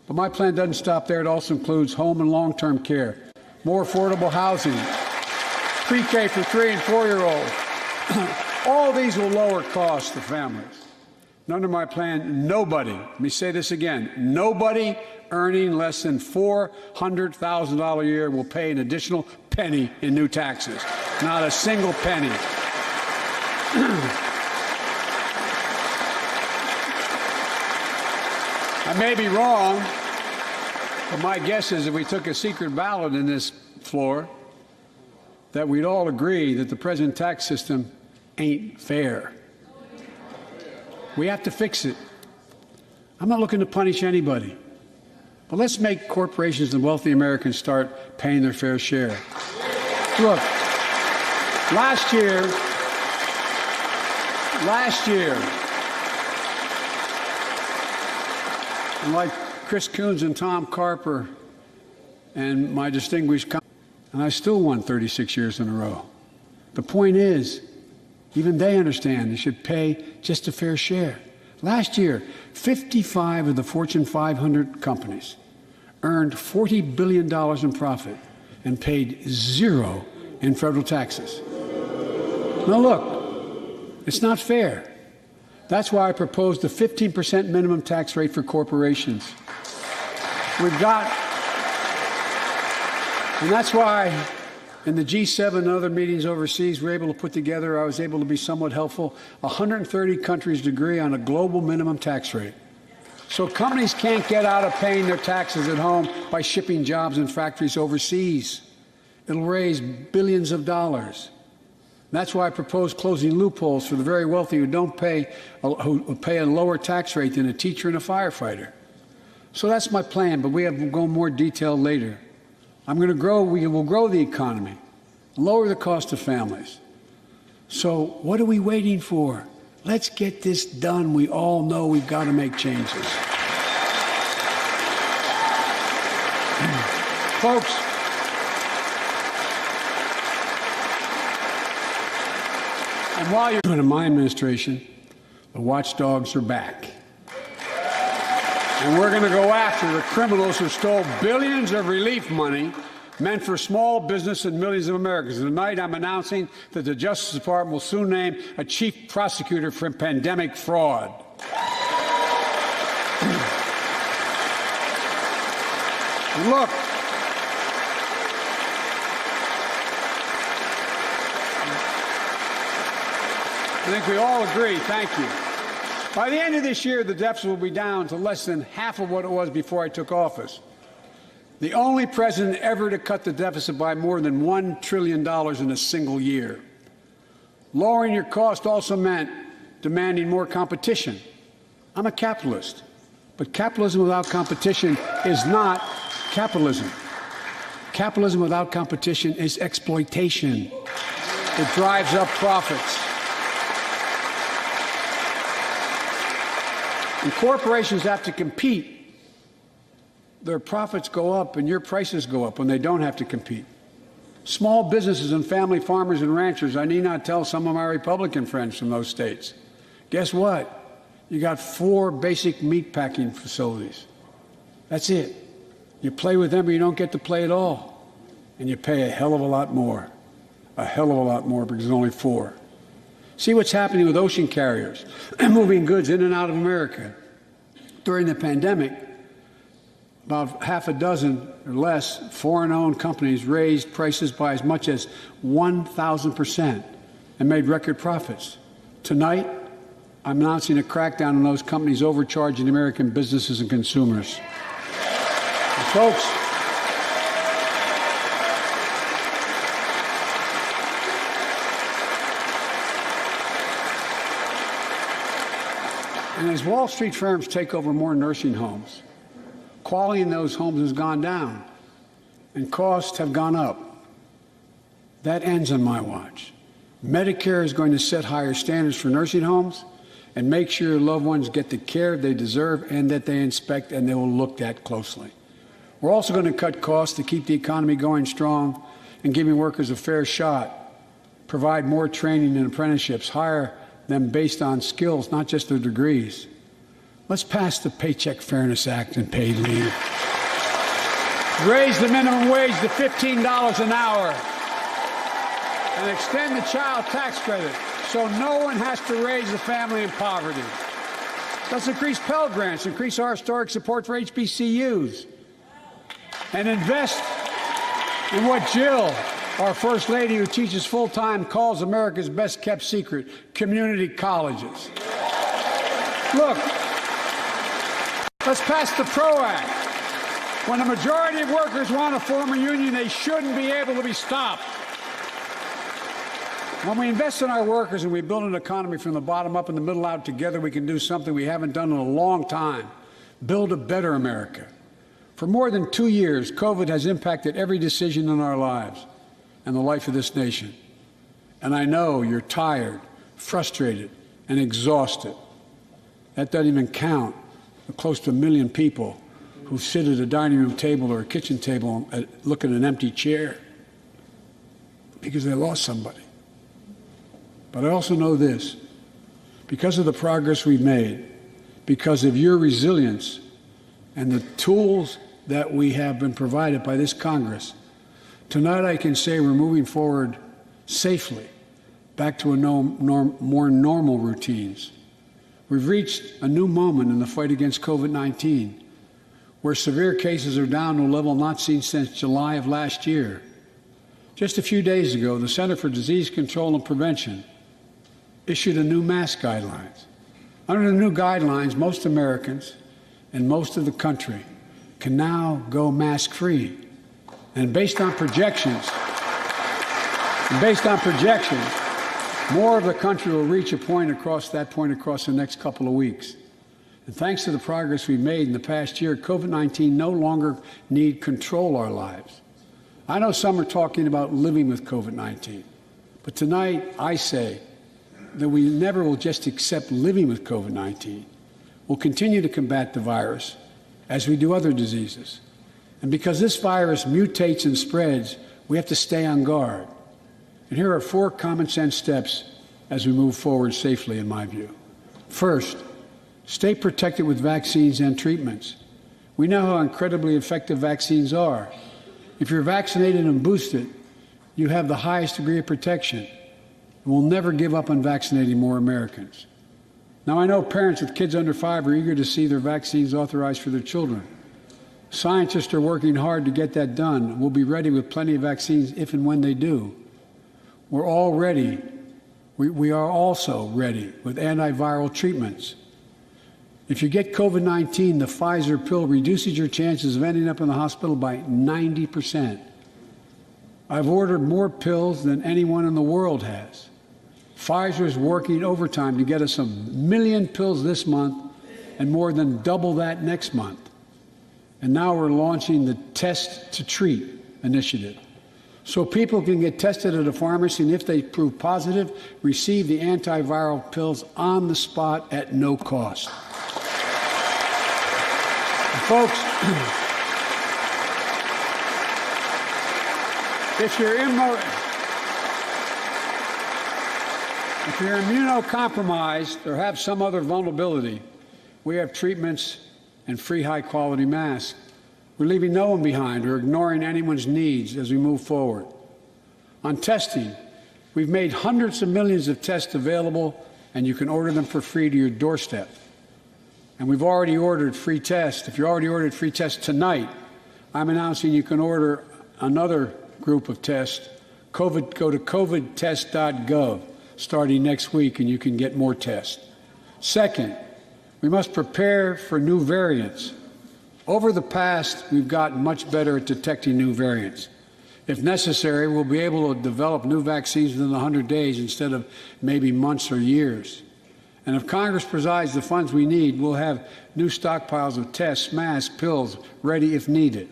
But my plan doesn't stop there. It also includes home and long-term care, more affordable housing, pre-K for 3- and 4-year-olds. All these will lower costs to families. And under my plan, nobody, let me say this again, nobody earning less than $400,000 a year will pay an additional penny in new taxes. Not a single penny. I may be wrong, but my guess is if we took a secret ballot in this floor, that we'd all agree that the present tax system ain't fair. We have to fix it. I'm not looking to punish anybody, but let's make corporations and wealthy Americans start paying their fair share. Look, last year, and like Chris Coons and Tom Carper and my distinguished and I still won 36 years in a row. The point is, even they understand they should pay just a fair share. Last year, 55 of the Fortune 500 companies earned $40 billion in profit and paid zero in federal taxes. Now look, it's not fair. That's why I proposed a 15% minimum tax rate for corporations. And that's why in the G7 and other meetings overseas, I was able to be somewhat helpful. 130 countries agree on a global minimum tax rate. So companies can't get out of paying their taxes at home by shipping jobs and factories overseas. It'll raise billions of dollars. That's why I propose closing loopholes for the very wealthy who pay a lower tax rate than a teacher and a firefighter. So that's my plan, but we'll go more detailed later. We will grow the economy, lower the cost of families. So what are we waiting for? Let's get this done. We all know we've got to make changes. Folks, and while you're in my administration, the watchdogs are back. And we're going to go after the criminals who stole billions of relief money meant for small business and millions of Americans. And tonight I'm announcing that the Justice Department will soon name a chief prosecutor for pandemic fraud. Look, I think we all agree. Thank you. By the end of this year, the deficit will be down to less than half of what it was before I took office. The only president ever to cut the deficit by more than $1 trillion in a single year. Lowering your cost also meant demanding more competition. I'm a capitalist, but capitalism without competition is not capitalism. Capitalism without competition is exploitation. It drives up profits. And corporations have to compete. Their profits go up and your prices go up when they don't have to compete. Small businesses and family farmers and ranchers, I need not tell some of my Republican friends from those states. Guess what? You got 4 basic meat packing facilities. That's it. You play with them or you don't get to play at all. And you pay a hell of a lot more. A hell of a lot more because there's only 4. See what's happening with ocean carriers moving goods in and out of America. During the pandemic, about half a dozen or less foreign-owned companies raised prices by as much as 1,000% and made record profits. Tonight, I'm announcing a crackdown on those companies overcharging American businesses and consumers. And folks, And as Wall Street firms take over more nursing homes, quality in those homes has gone down and costs have gone up. That ends on my watch. Medicare is going to set higher standards for nursing homes and make sure your loved ones get the care they deserve and that they inspect and they will look at closely. We're also going to cut costs to keep the economy going strong and giving workers a fair shot, provide more training and apprenticeships, hire them based on skills, not just their degrees. Let's pass the Paycheck Fairness Act and paid leave. Raise the minimum wage to $15 an hour and extend the child tax credit so no one has to raise a family in poverty. Let's increase Pell Grants, increase our historic support for HBCUs, and invest in what Jill, our First Lady who teaches full-time, calls America's best-kept secret, community colleges. Look, let's pass the PRO Act. When a majority of workers want to form a union, they shouldn't be able to be stopped. When we invest in our workers and we build an economy from the bottom up and the middle out together, we can do something we haven't done in a long time, build a better America. For more than 2 years, COVID has impacted every decision in our lives and the life of this nation. And I know you're tired, frustrated, and exhausted. That doesn't even count the close to 1 million people who sit at a dining room table or a kitchen table and look at an empty chair because they lost somebody. But I also know this, because of the progress we've made, because of your resilience and the tools that we have been provided by this Congress, tonight I can say we're moving forward safely back to more normal routines. We've reached a new moment in the fight against COVID-19, where severe cases are down to a level not seen since July of last year. Just a few days ago, the Center for Disease Control and Prevention issued a new mask guidelines. Under the new guidelines, most Americans and most of the country can now go mask-free. And based on projections, more of the country will reach a point across the next couple of weeks. And thanks to the progress we've made in the past year, COVID-19 no longer need control our lives. I know some are talking about living with COVID-19, but tonight I say that we never will just accept living with COVID-19. We'll continue to combat the virus as we do other diseases. And because this virus mutates and spreads, we have to stay on guard. And here are 4 common sense steps as we move forward safely, in my view. First, stay protected with vaccines and treatments. We know how incredibly effective vaccines are. If you're vaccinated and boosted, you have the highest degree of protection. And we'll never give up on vaccinating more Americans. Now, I know parents with kids under 5 are eager to see their vaccines authorized for their children. Scientists are working hard to get that done. We'll be ready with plenty of vaccines if and when they do. We're all ready. We are also ready with antiviral treatments. If you get COVID-19, the Pfizer pill reduces your chances of ending up in the hospital by 90%. I've ordered more pills than anyone in the world has. Pfizer is working overtime to get us 1 million pills this month and more than double that next month. And now we're launching the Test to Treat initiative. So people can get tested at a pharmacy, and if they prove positive, receive the antiviral pills on the spot at no cost. And folks, if you're immunocompromised or have some other vulnerability, we have treatments and free high-quality masks. We're leaving no one behind or ignoring anyone's needs as we move forward. On testing, we've made hundreds of millions of tests available, and you can order them for free to your doorstep. And we've already ordered free tests. If you already ordered free tests tonight, I'm announcing you can order another group of tests. Go to covidtest.gov starting next week, and you can get more tests. Second, we must prepare for new variants. Over the past, we've gotten much better at detecting new variants. If necessary, we'll be able to develop new vaccines within 100 days instead of maybe months or years. And if Congress provides the funds we need, we'll have new stockpiles of tests, masks, pills ready if needed.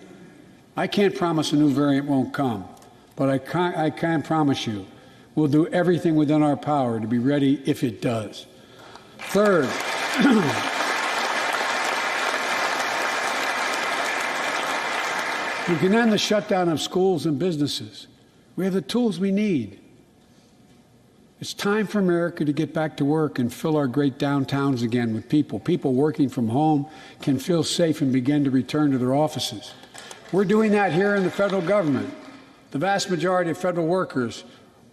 I can't promise a new variant won't come, but I can promise you we'll do everything within our power to be ready if it does. Third, we can end the shutdown of schools and businesses. We have the tools we need. It's time for America to get back to work and fill our great downtowns again with people. People working from home can feel safe and begin to return to their offices. We're doing that here in the federal government. The vast majority of federal workers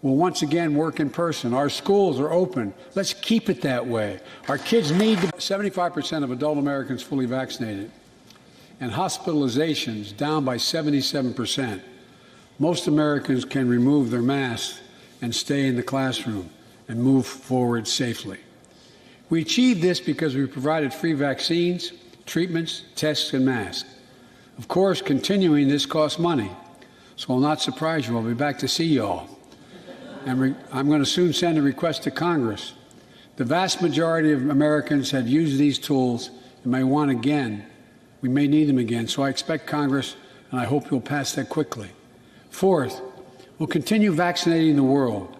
will once again work in person. Our schools are open. Let's keep it that way. Our kids need to. 75% of adult Americans fully vaccinated, and hospitalizations down by 77%. Most Americans can remove their masks and stay in the classroom and move forward safely. We achieved this because we provided free vaccines, treatments, tests, and masks. Of course, continuing this costs money, so I'll not surprise you. I'll be back to see you all. And I'm going to soon send a request to Congress. The vast majority of Americans have used these tools and may want again. We may need them again, so I expect Congress, and I hope you'll pass that quickly. Fourth, we'll continue vaccinating the world.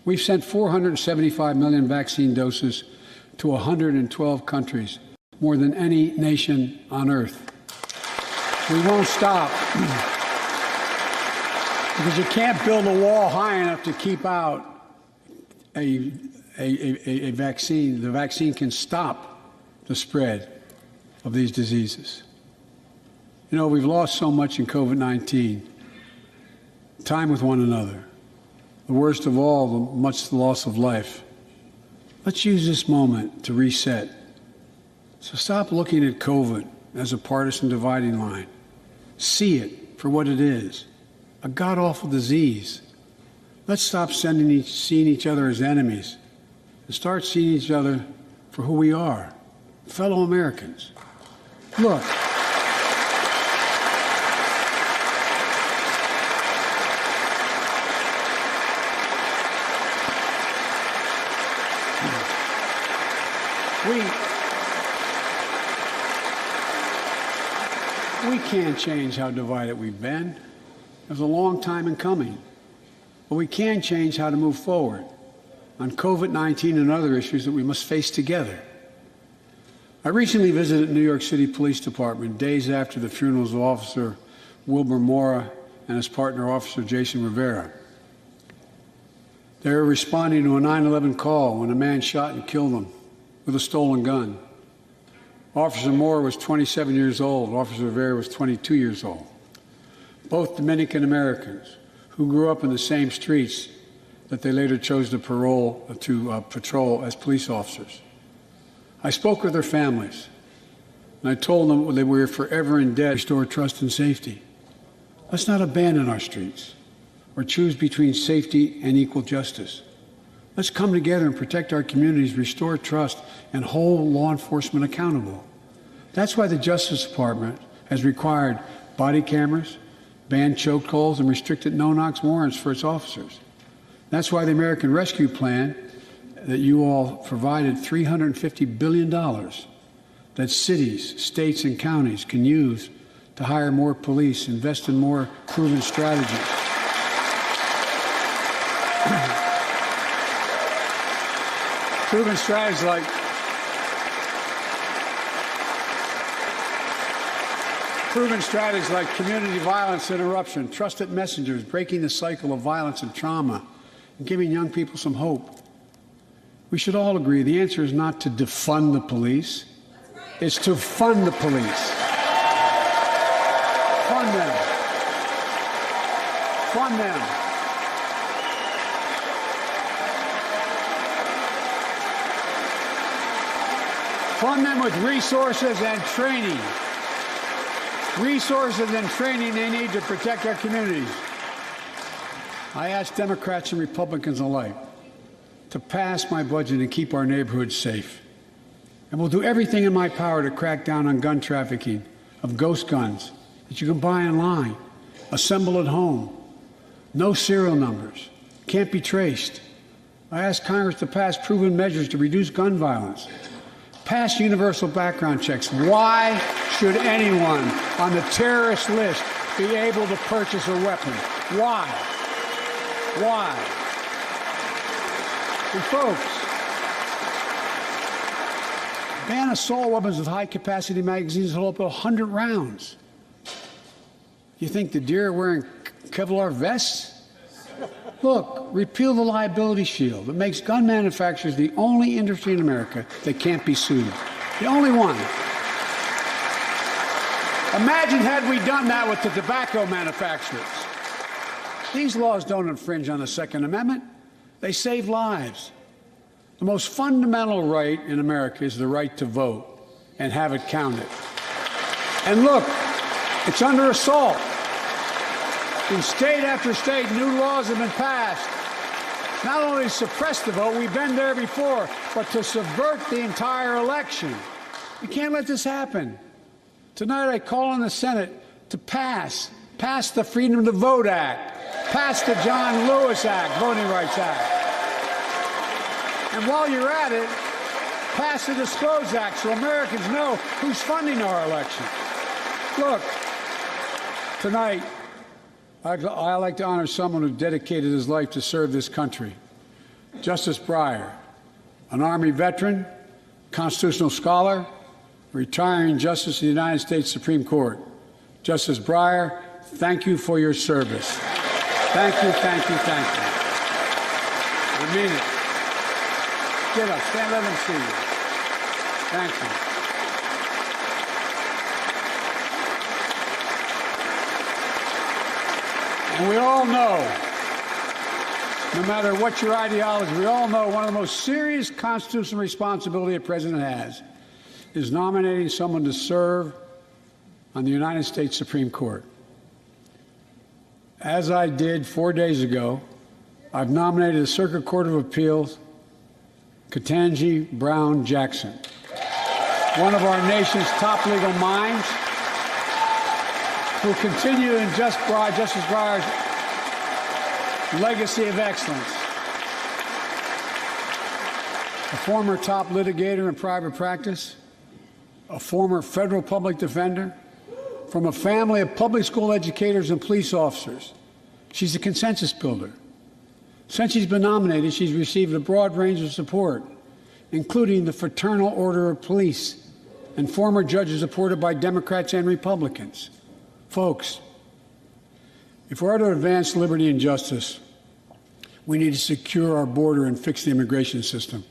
We've sent 475 million vaccine doses to 112 countries, more than any nation on earth. We won't stop because you can't build a wall high enough to keep out a vaccine. The vaccine can stop the spread of these diseases. You know, we've lost so much in COVID-19. Time with one another. The worst of all, the loss of life. Let's use this moment to reset. So stop looking at COVID as a partisan dividing line. See it for what it is, a god-awful disease. Let's stop seeing each other as enemies and start seeing each other for who we are, fellow Americans. Look. We can't change how divided we've been. It was a long time in coming. But we can change how to move forward on COVID-19 and other issues that we must face together. I recently visited New York City Police Department days after the funerals of Officer Wilbur Mora and his partner, Officer Jason Rivera. They were responding to a 9/11 call when a man shot and killed them with a stolen gun. Officer Moore was 27 years old. Officer Rivera was 22 years old. Both Dominican Americans who grew up in the same streets that they later chose to patrol as police officers. I spoke with their families, and I told them that we were forever in debt to restore trust and safety. Let's not abandon our streets or choose between safety and equal justice. Let's come together and protect our communities, restore trust, and hold law enforcement accountable. That's why the Justice Department has required body cameras, banned chokeholds, and restricted no-knock warrants for its officers. That's why the American Rescue Plan that you all provided $350 billion that cities, states, and counties can use to hire more police, invest in more proven strategies. Proven strategies like community violence interruption, trusted messengers, breaking the cycle of violence and trauma, and giving young people some hope. We should all agree the answer is not to defund the police. It's to fund the police. Fund them. Fund them. Fund them with resources and training. Resources and training they need to protect our communities. I ask Democrats and Republicans alike to pass my budget and keep our neighborhoods safe. And we'll do everything in my power to crack down on gun trafficking, of ghost guns that you can buy online, assemble at home, no serial numbers, can't be traced. I asked Congress to pass proven measures to reduce gun violence, pass universal background checks. Why should anyone on the terrorist list be able to purchase a weapon? Why? Why? And folks, ban assault weapons with high-capacity magazines that hold up to 100 rounds. You think the deer are wearing Kevlar vests? Look, repeal the liability shield. It makes gun manufacturers the only industry in America that can't be sued. The only one. Imagine had we done that with the tobacco manufacturers. These laws don't infringe on the Second Amendment. They save lives. The most fundamental right in America is the right to vote and have it counted. And look, it's under assault. In state after state, new laws have been passed, not only to suppress the vote, we've been there before, but to subvert the entire election. We can't let this happen. Tonight I call on the Senate to pass the Freedom to Vote Act, pass the John Lewis Act, Voting Rights Act. And while you're at it, pass the Disclose Act so Americans know who's funding our election. Look, tonight, I'd like to honor someone who dedicated his life to serve this country. Justice Breyer, an Army veteran, constitutional scholar, retiring Justice of the United States Supreme Court. Justice Breyer, thank you for your service. Thank you, thank you, thank you. I mean it. Get up, stand, let them see you. Thank you. And we all know, no matter what your ideology, we all know one of the most serious constitutional responsibility a president has is nominating someone to serve on the United States Supreme Court. As I did 4 days ago, I've nominated the Circuit Court of Appeals, Ketanji Brown Jackson, one of our nation's top legal minds, who will continue in Justice Breyer's legacy of excellence. A former top litigator in private practice, a former federal public defender, from a family of public school educators and police officers. She's a consensus builder. Since she's been nominated, she's received a broad range of support, including the Fraternal Order of Police and former judges supported by Democrats and Republicans. Folks, if we're to advance liberty and justice, we need to secure our border and fix the immigration system.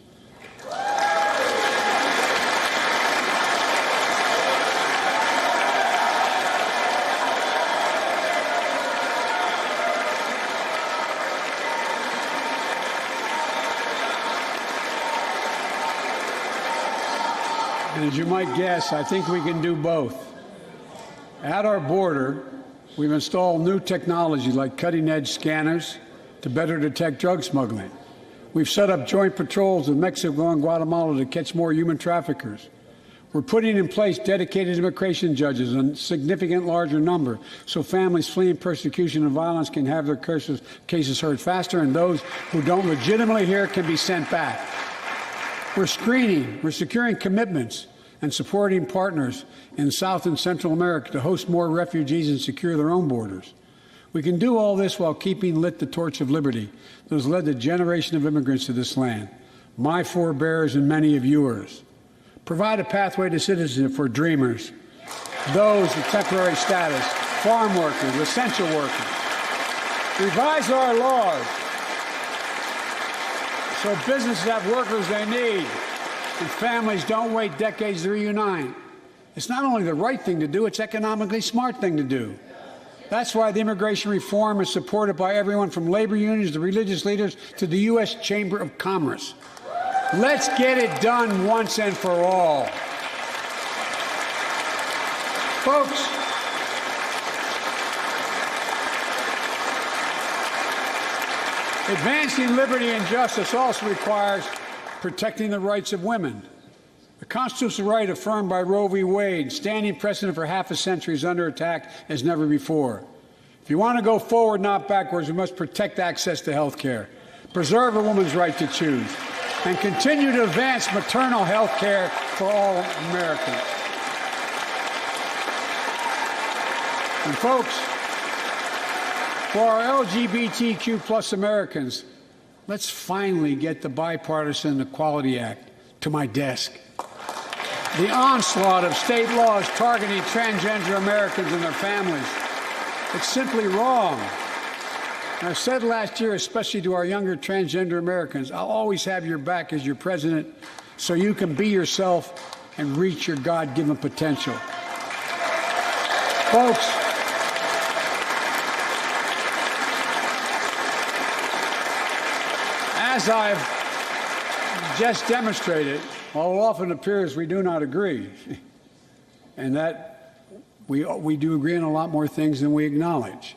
And as you might guess, I think we can do both. At our border, we've installed new technology like cutting-edge scanners to better detect drug smuggling. We've set up joint patrols with Mexico and Guatemala to catch more human traffickers. We're putting in place dedicated immigration judges in a significant larger number so families fleeing persecution and violence can have their cases heard faster, and those who don't legitimately hear can be sent back. We're screening, we're securing commitments and supporting partners in South and Central America to host more refugees and secure their own borders. We can do all this while keeping lit the torch of liberty that has led a generation of immigrants to this land, my forebears and many of yours. Provide a pathway to citizenship for dreamers, those with temporary status, farm workers, essential workers. Revise our laws so businesses have workers they need and families don't wait decades to reunite. It's not only the right thing to do, it's economically smart thing to do. That's why the immigration reform is supported by everyone from labor unions to religious leaders to the U.S. Chamber of Commerce. Let's get it done once and for all. Folks, advancing liberty and justice also requires protecting the rights of women. The constitutional right affirmed by Roe v. Wade, standing precedent for half a century, is under attack as never before. If you want to go forward, not backwards, we must protect access to health care, preserve a woman's right to choose, and continue to advance maternal health care for all Americans. And folks, for our LGBTQ plus Americans, let's finally get the Bipartisan Equality Act to my desk. The onslaught of state laws targeting transgender Americans and their families, it's simply wrong. And I said last year, especially to our younger transgender Americans, I'll always have your back as your president so you can be yourself and reach your God-given potential. Folks, as I've just demonstrated, while it often appears we do not agree, and that we do agree on a lot more things than we acknowledge.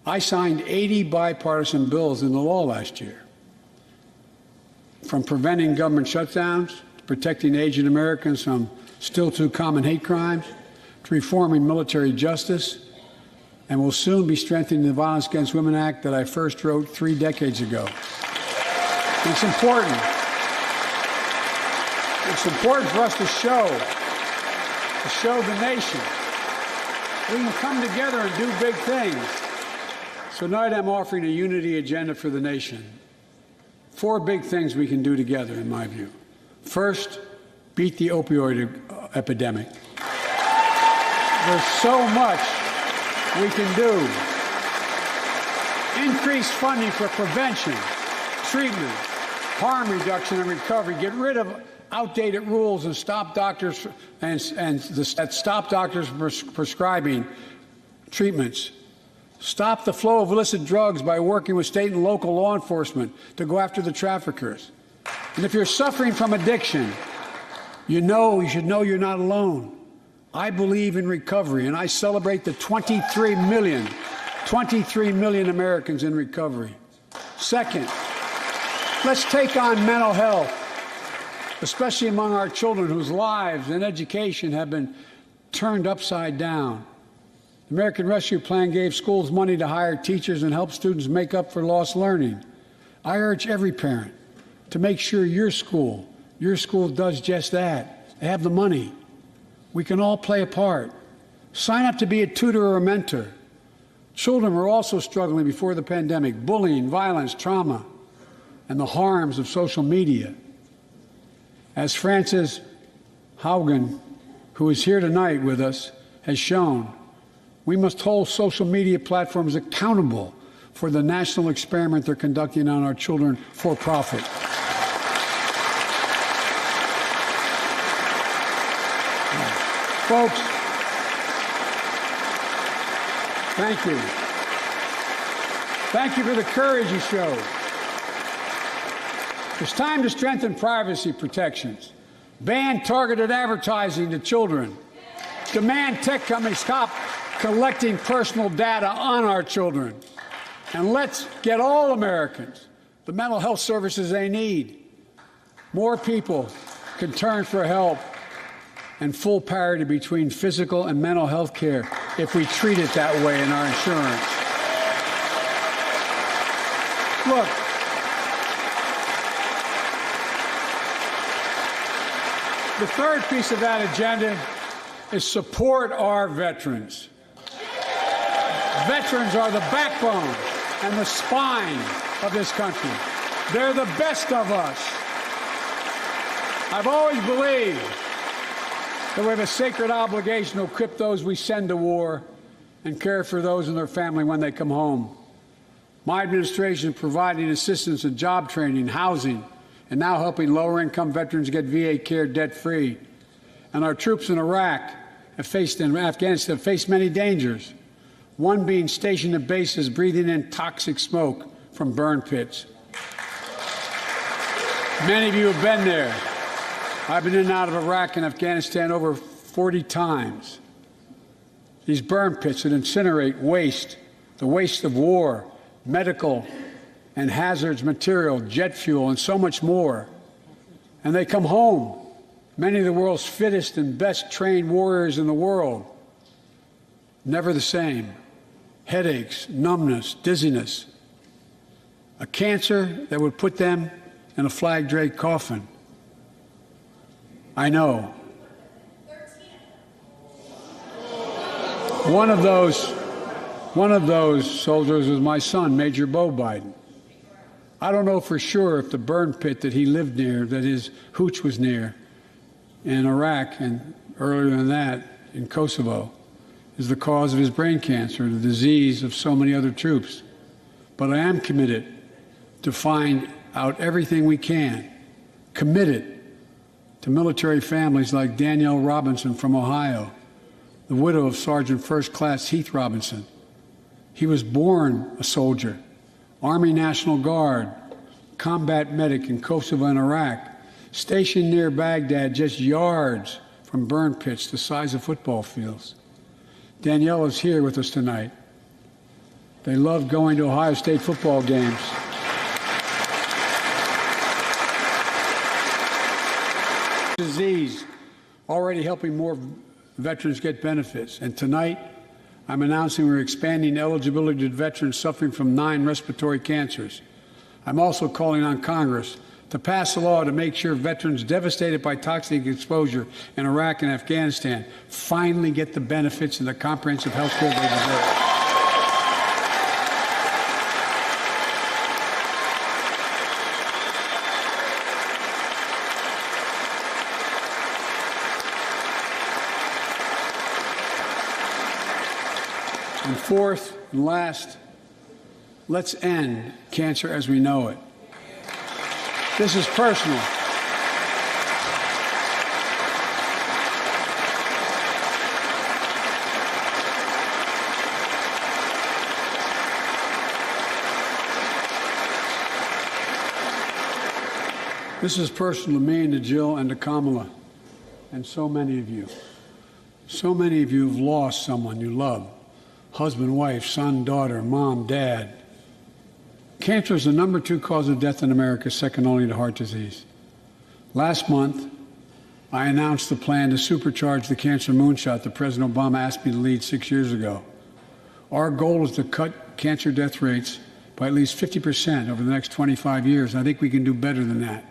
I signed 80 bipartisan bills into law last year, from preventing government shutdowns, to protecting aged Americans from still too common hate crimes, to reforming military justice, and will soon be strengthening the Violence Against Women Act that I first wrote 3 decades ago. It's important. It's important for us to show the nation we can come together and do big things. So tonight I'm offering a unity agenda for the nation. 4 big things we can do together, in my view. First, beat the opioid epidemic. There's so much we can do. Increase funding for prevention, treatment, harm reduction and recovery. Get rid of outdated rules and stop doctors stop doctors from prescribing treatments. Stop the flow of illicit drugs by working with state and local law enforcement to go after the traffickers. And if you're suffering from addiction, you should know you're not alone. I believe in recovery, and I celebrate the 23 million Americans in recovery. Second, let's take on mental health, especially among our children whose lives and education have been turned upside down. The American Rescue Plan gave schools money to hire teachers and help students make up for lost learning. I urge every parent to make sure your school does just that. They have the money. We can all play a part. Sign up to be a tutor or a mentor. Children were also struggling before the pandemic: bullying, violence, trauma, and the harms of social media. As Frances Haugen, who is here tonight with us, has shown, we must hold social media platforms accountable for the national experiment they're conducting on our children for profit. Folks, thank you. Thank you for the courage you showed. It's time to strengthen privacy protections, ban targeted advertising to children, demand tech companies stop collecting personal data on our children, and let's get all Americans the mental health services they need. More people can turn for help and full parity between physical and mental health care if we treat it that way in our insurance. Look, the third piece of that agenda is support our veterans. Veterans are the backbone and the spine of this country. They're the best of us. I've always believed that we have a sacred obligation to equip those we send to war and care for those and their family when they come home. My administration is providing assistance in job training, housing, and now helping lower-income veterans get VA care debt-free. And our troops in Iraq and Afghanistan have faced many dangers, one being stationed at bases breathing in toxic smoke from burn pits. Many of you have been there. I've been in and out of Iraq and Afghanistan over 40 times. These burn pits that incinerate waste, the waste of war, medical and hazardous material, jet fuel, and so much more. And they come home, many of the world's fittest and best trained warriors in the world. Never the same. Headaches, numbness, dizziness. a cancer that would put them in a flag-draped coffin. I know. One of those soldiers was my son, Major Bo Biden. I don't know for sure if the burn pit that he lived near, that his hooch was near, in Iraq and earlier than that in Kosovo, is the cause of his brain cancer, the disease of so many other troops. But I am committed to find out everything we can, committed to military families like Danielle Robinson from Ohio, the widow of Sergeant First Class Heath Robinson. He was born a soldier, Army National Guard, combat medic in Kosovo and Iraq, stationed near Baghdad, just yards from burn pits the size of football fields. Danielle is here with us tonight. They loved going to Ohio State football games. Disease, already helping more veterans get benefits. And tonight, I'm announcing we're expanding eligibility to veterans suffering from 9 respiratory cancers. I'm also calling on Congress to pass a law to make sure veterans devastated by toxic exposure in Iraq and Afghanistan finally get the benefits and the comprehensive health care they deserve. And fourth and last, let's end cancer as we know it. This is personal. This is personal to me and to Jill and to Kamala and so many of you. So many of you have lost someone you love. Husband, wife, son, daughter, mom, dad. Cancer is the #2 cause of death in America, second only to heart disease. Last month, I announced the plan to supercharge the cancer moonshot that President Obama asked me to lead 6 years ago. Our goal is to cut cancer death rates by at least 50% over the next 25 years. I think we can do better than that.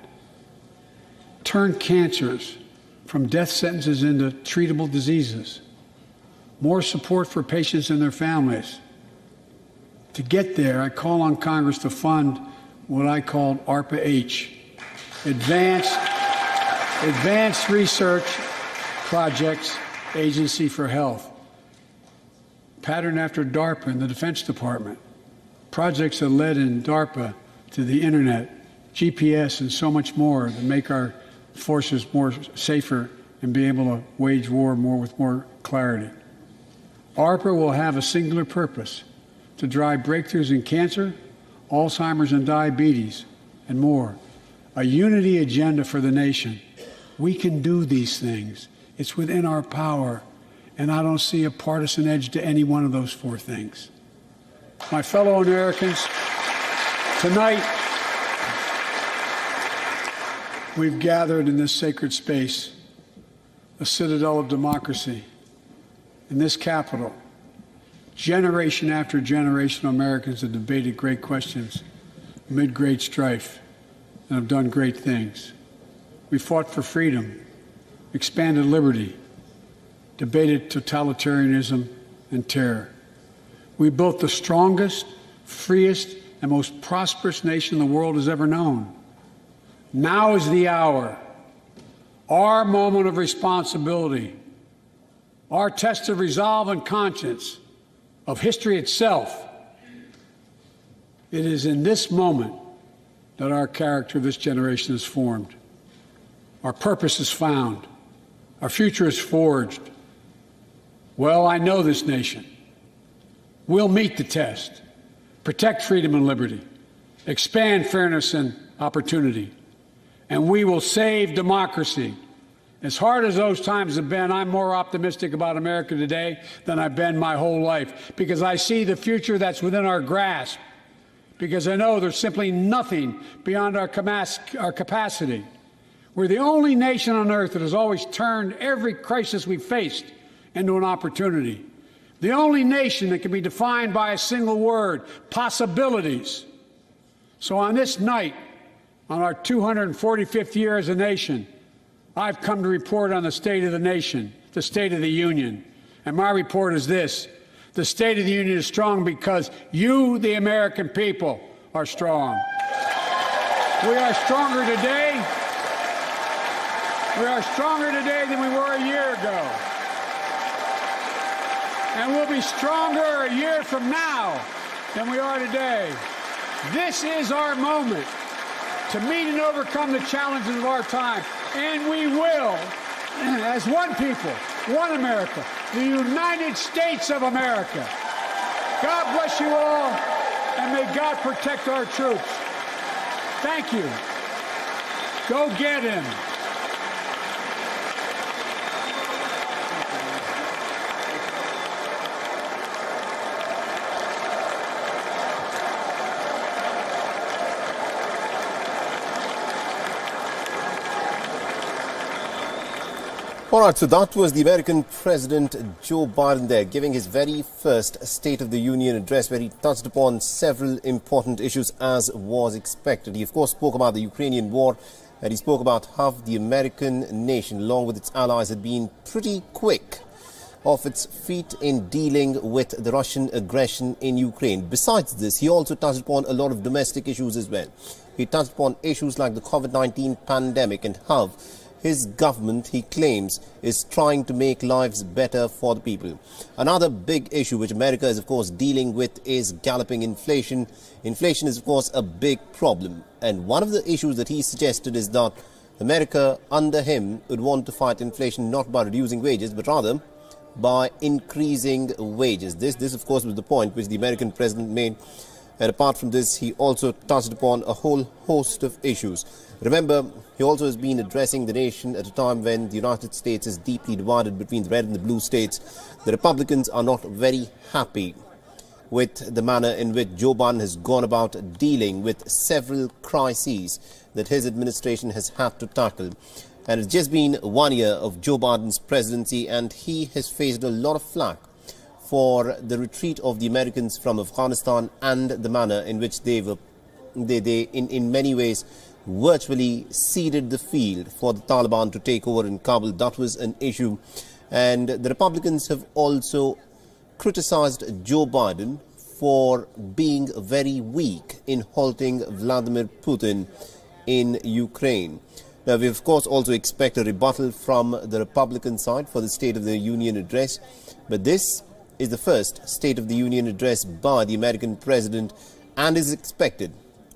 Turn cancers from death sentences into treatable diseases. More support for patients and their families. To get there, I call on Congress to fund what I called ARPA-H, Advanced Research Projects Agency for Health, patterned after DARPA in the Defense Department. Projects that led in DARPA to the internet, GPS, and so much more that make our forces more safer and be able to wage war with more clarity. ARPA will have a singular purpose: to drive breakthroughs in cancer, Alzheimer's and diabetes, and more. A unity agenda for the nation. We can do these things. It's within our power, and I don't see a partisan edge to any one of those 4 things. My fellow Americans, tonight we've gathered in this sacred space, a citadel of democracy, in this Capitol. Generation after generation of Americans have debated great questions amid great strife and have done great things. We fought for freedom, expanded liberty, debated totalitarianism and terror. We built the strongest, freest, and most prosperous nation the world has ever known. Now is the hour, our moment of responsibility, our test of resolve and conscience, of history itself. It is in this moment that our character of this generation is formed. Our purpose is found. Our future is forged. Well, I know this nation. We'll meet the test, protect freedom and liberty, expand fairness and opportunity, and we will save democracy. As hard as those times have been, I'm more optimistic about America today than I've been my whole life, because I see the future that's within our grasp, because I know there's simply nothing beyond our capacity. We're the only nation on earth that has always turned every crisis we've faced into an opportunity. The only nation that can be defined by a single word: possibilities. So on this night, on our 245th year as a nation, I've come to report on the state of the nation, the State of the Union. And my report is this: the State of the Union is strong because you, the American people, are strong. We are stronger today. We are stronger today than we were a year ago. And we'll be stronger a year from now than we are today. This is our moment to meet and overcome the challenges of our time. And we will, as one people, one America, the United States of America. God bless you all, and may God protect our troops. Thank you. Go get him. All right, so that was the American President Joe Biden there giving his very first State of the Union address, where he touched upon several important issues as was expected. He, of course, spoke about the Ukrainian war, and he spoke about how the American nation, along with its allies, had been pretty quick off its feet in dealing with the Russian aggression in Ukraine. Besides this, he also touched upon a lot of domestic issues as well. He touched upon issues like the COVID-19 pandemic and how his government, he claims, is trying to make lives better for the people. Another big issue which America is, of course, dealing with is galloping inflation. Inflation is, of course, a big problem. And one of the issues that he suggested is that America, under him, would want to fight inflation not by reducing wages, but rather by increasing wages. This, of course, was the point which the American president made. And apart from this, he also touched upon a whole host of issues. Remember, he also has been addressing the nation at a time when the United States is deeply divided between the red and the blue states. The Republicans are not very happy with the manner in which Joe Biden has gone about dealing with several crises that his administration has had to tackle. And it's just been 1 year of Joe Biden's presidency, and he has faced a lot of flack for the retreat of the Americans from Afghanistan and the manner in which they in many ways virtually ceded the field for the Taliban to take over in Kabul. That was an issue. And the Republicans have also criticized Joe Biden for being very weak in halting Vladimir Putin in Ukraine. Now, we of course also expect a rebuttal from the Republican side for the State of the Union address, but this is the first State of the Union address by the American president and is expected.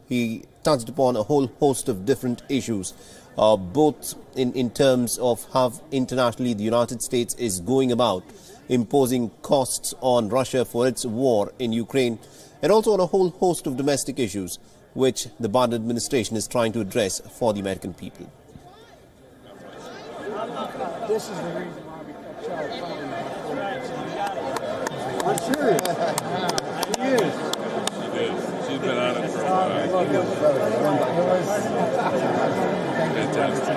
He touched upon a whole host of different issues, both in terms of how internationally the United States is going about imposing costs on Russia for its war in Ukraine, and also on a whole host of domestic issues which the Biden administration is trying to address for the American people. This is the reason why we kept Charles Conley. I'm serious. He is. She did. She's been on it for a while. Fantastic.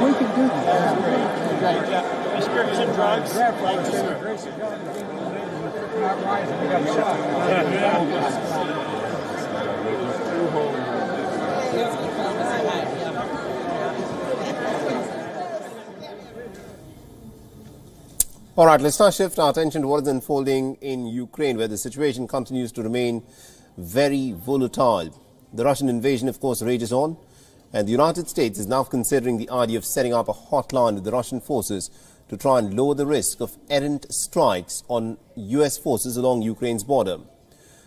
We can do that. Prescription drugs. All right, let's now shift our attention to what is unfolding in Ukraine, where the situation continues to remain very volatile. The Russian invasion, of course, rages on, and the United States is now considering the idea of setting up a hotline with the Russian forces to try and lower the risk of errant strikes on U.S. forces along Ukraine's border.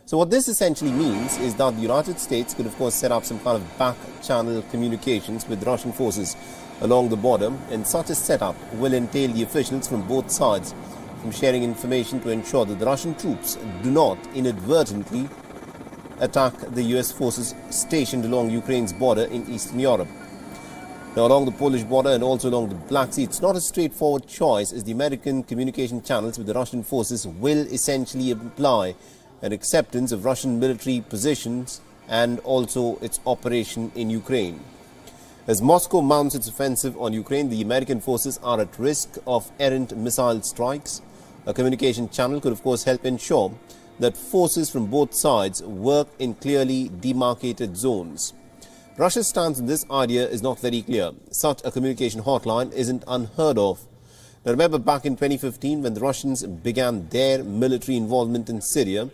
So what this essentially means is that the United States could, of course, set up some kind of back-channel communications with Russian forces along the border, and such a setup will entail the officials from both sides from sharing information to ensure that the Russian troops do not inadvertently attack the U.S. forces stationed along Ukraine's border in Eastern Europe. Now, along the Polish border and also along the Black Sea, it's not a straightforward choice, as the American communication channels with the Russian forces will essentially imply an acceptance of Russian military positions and also its operation in Ukraine. As Moscow mounts its offensive on Ukraine, the American forces are at risk of errant missile strikes. A communication channel could, of course, help ensure that forces from both sides work in clearly demarcated zones. Russia's stance on this idea is not very clear. Such a communication hotline isn't unheard of. Now remember, back in 2015, when the Russians began their military involvement in Syria,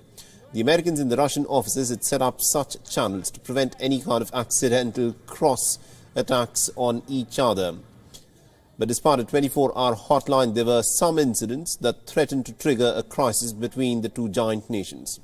the Americans in the Russian offices had set up such channels to prevent any kind of accidental cross attacks on each other. But despite a 24-hour hotline, there were some incidents that threatened to trigger a crisis between the two giant nations.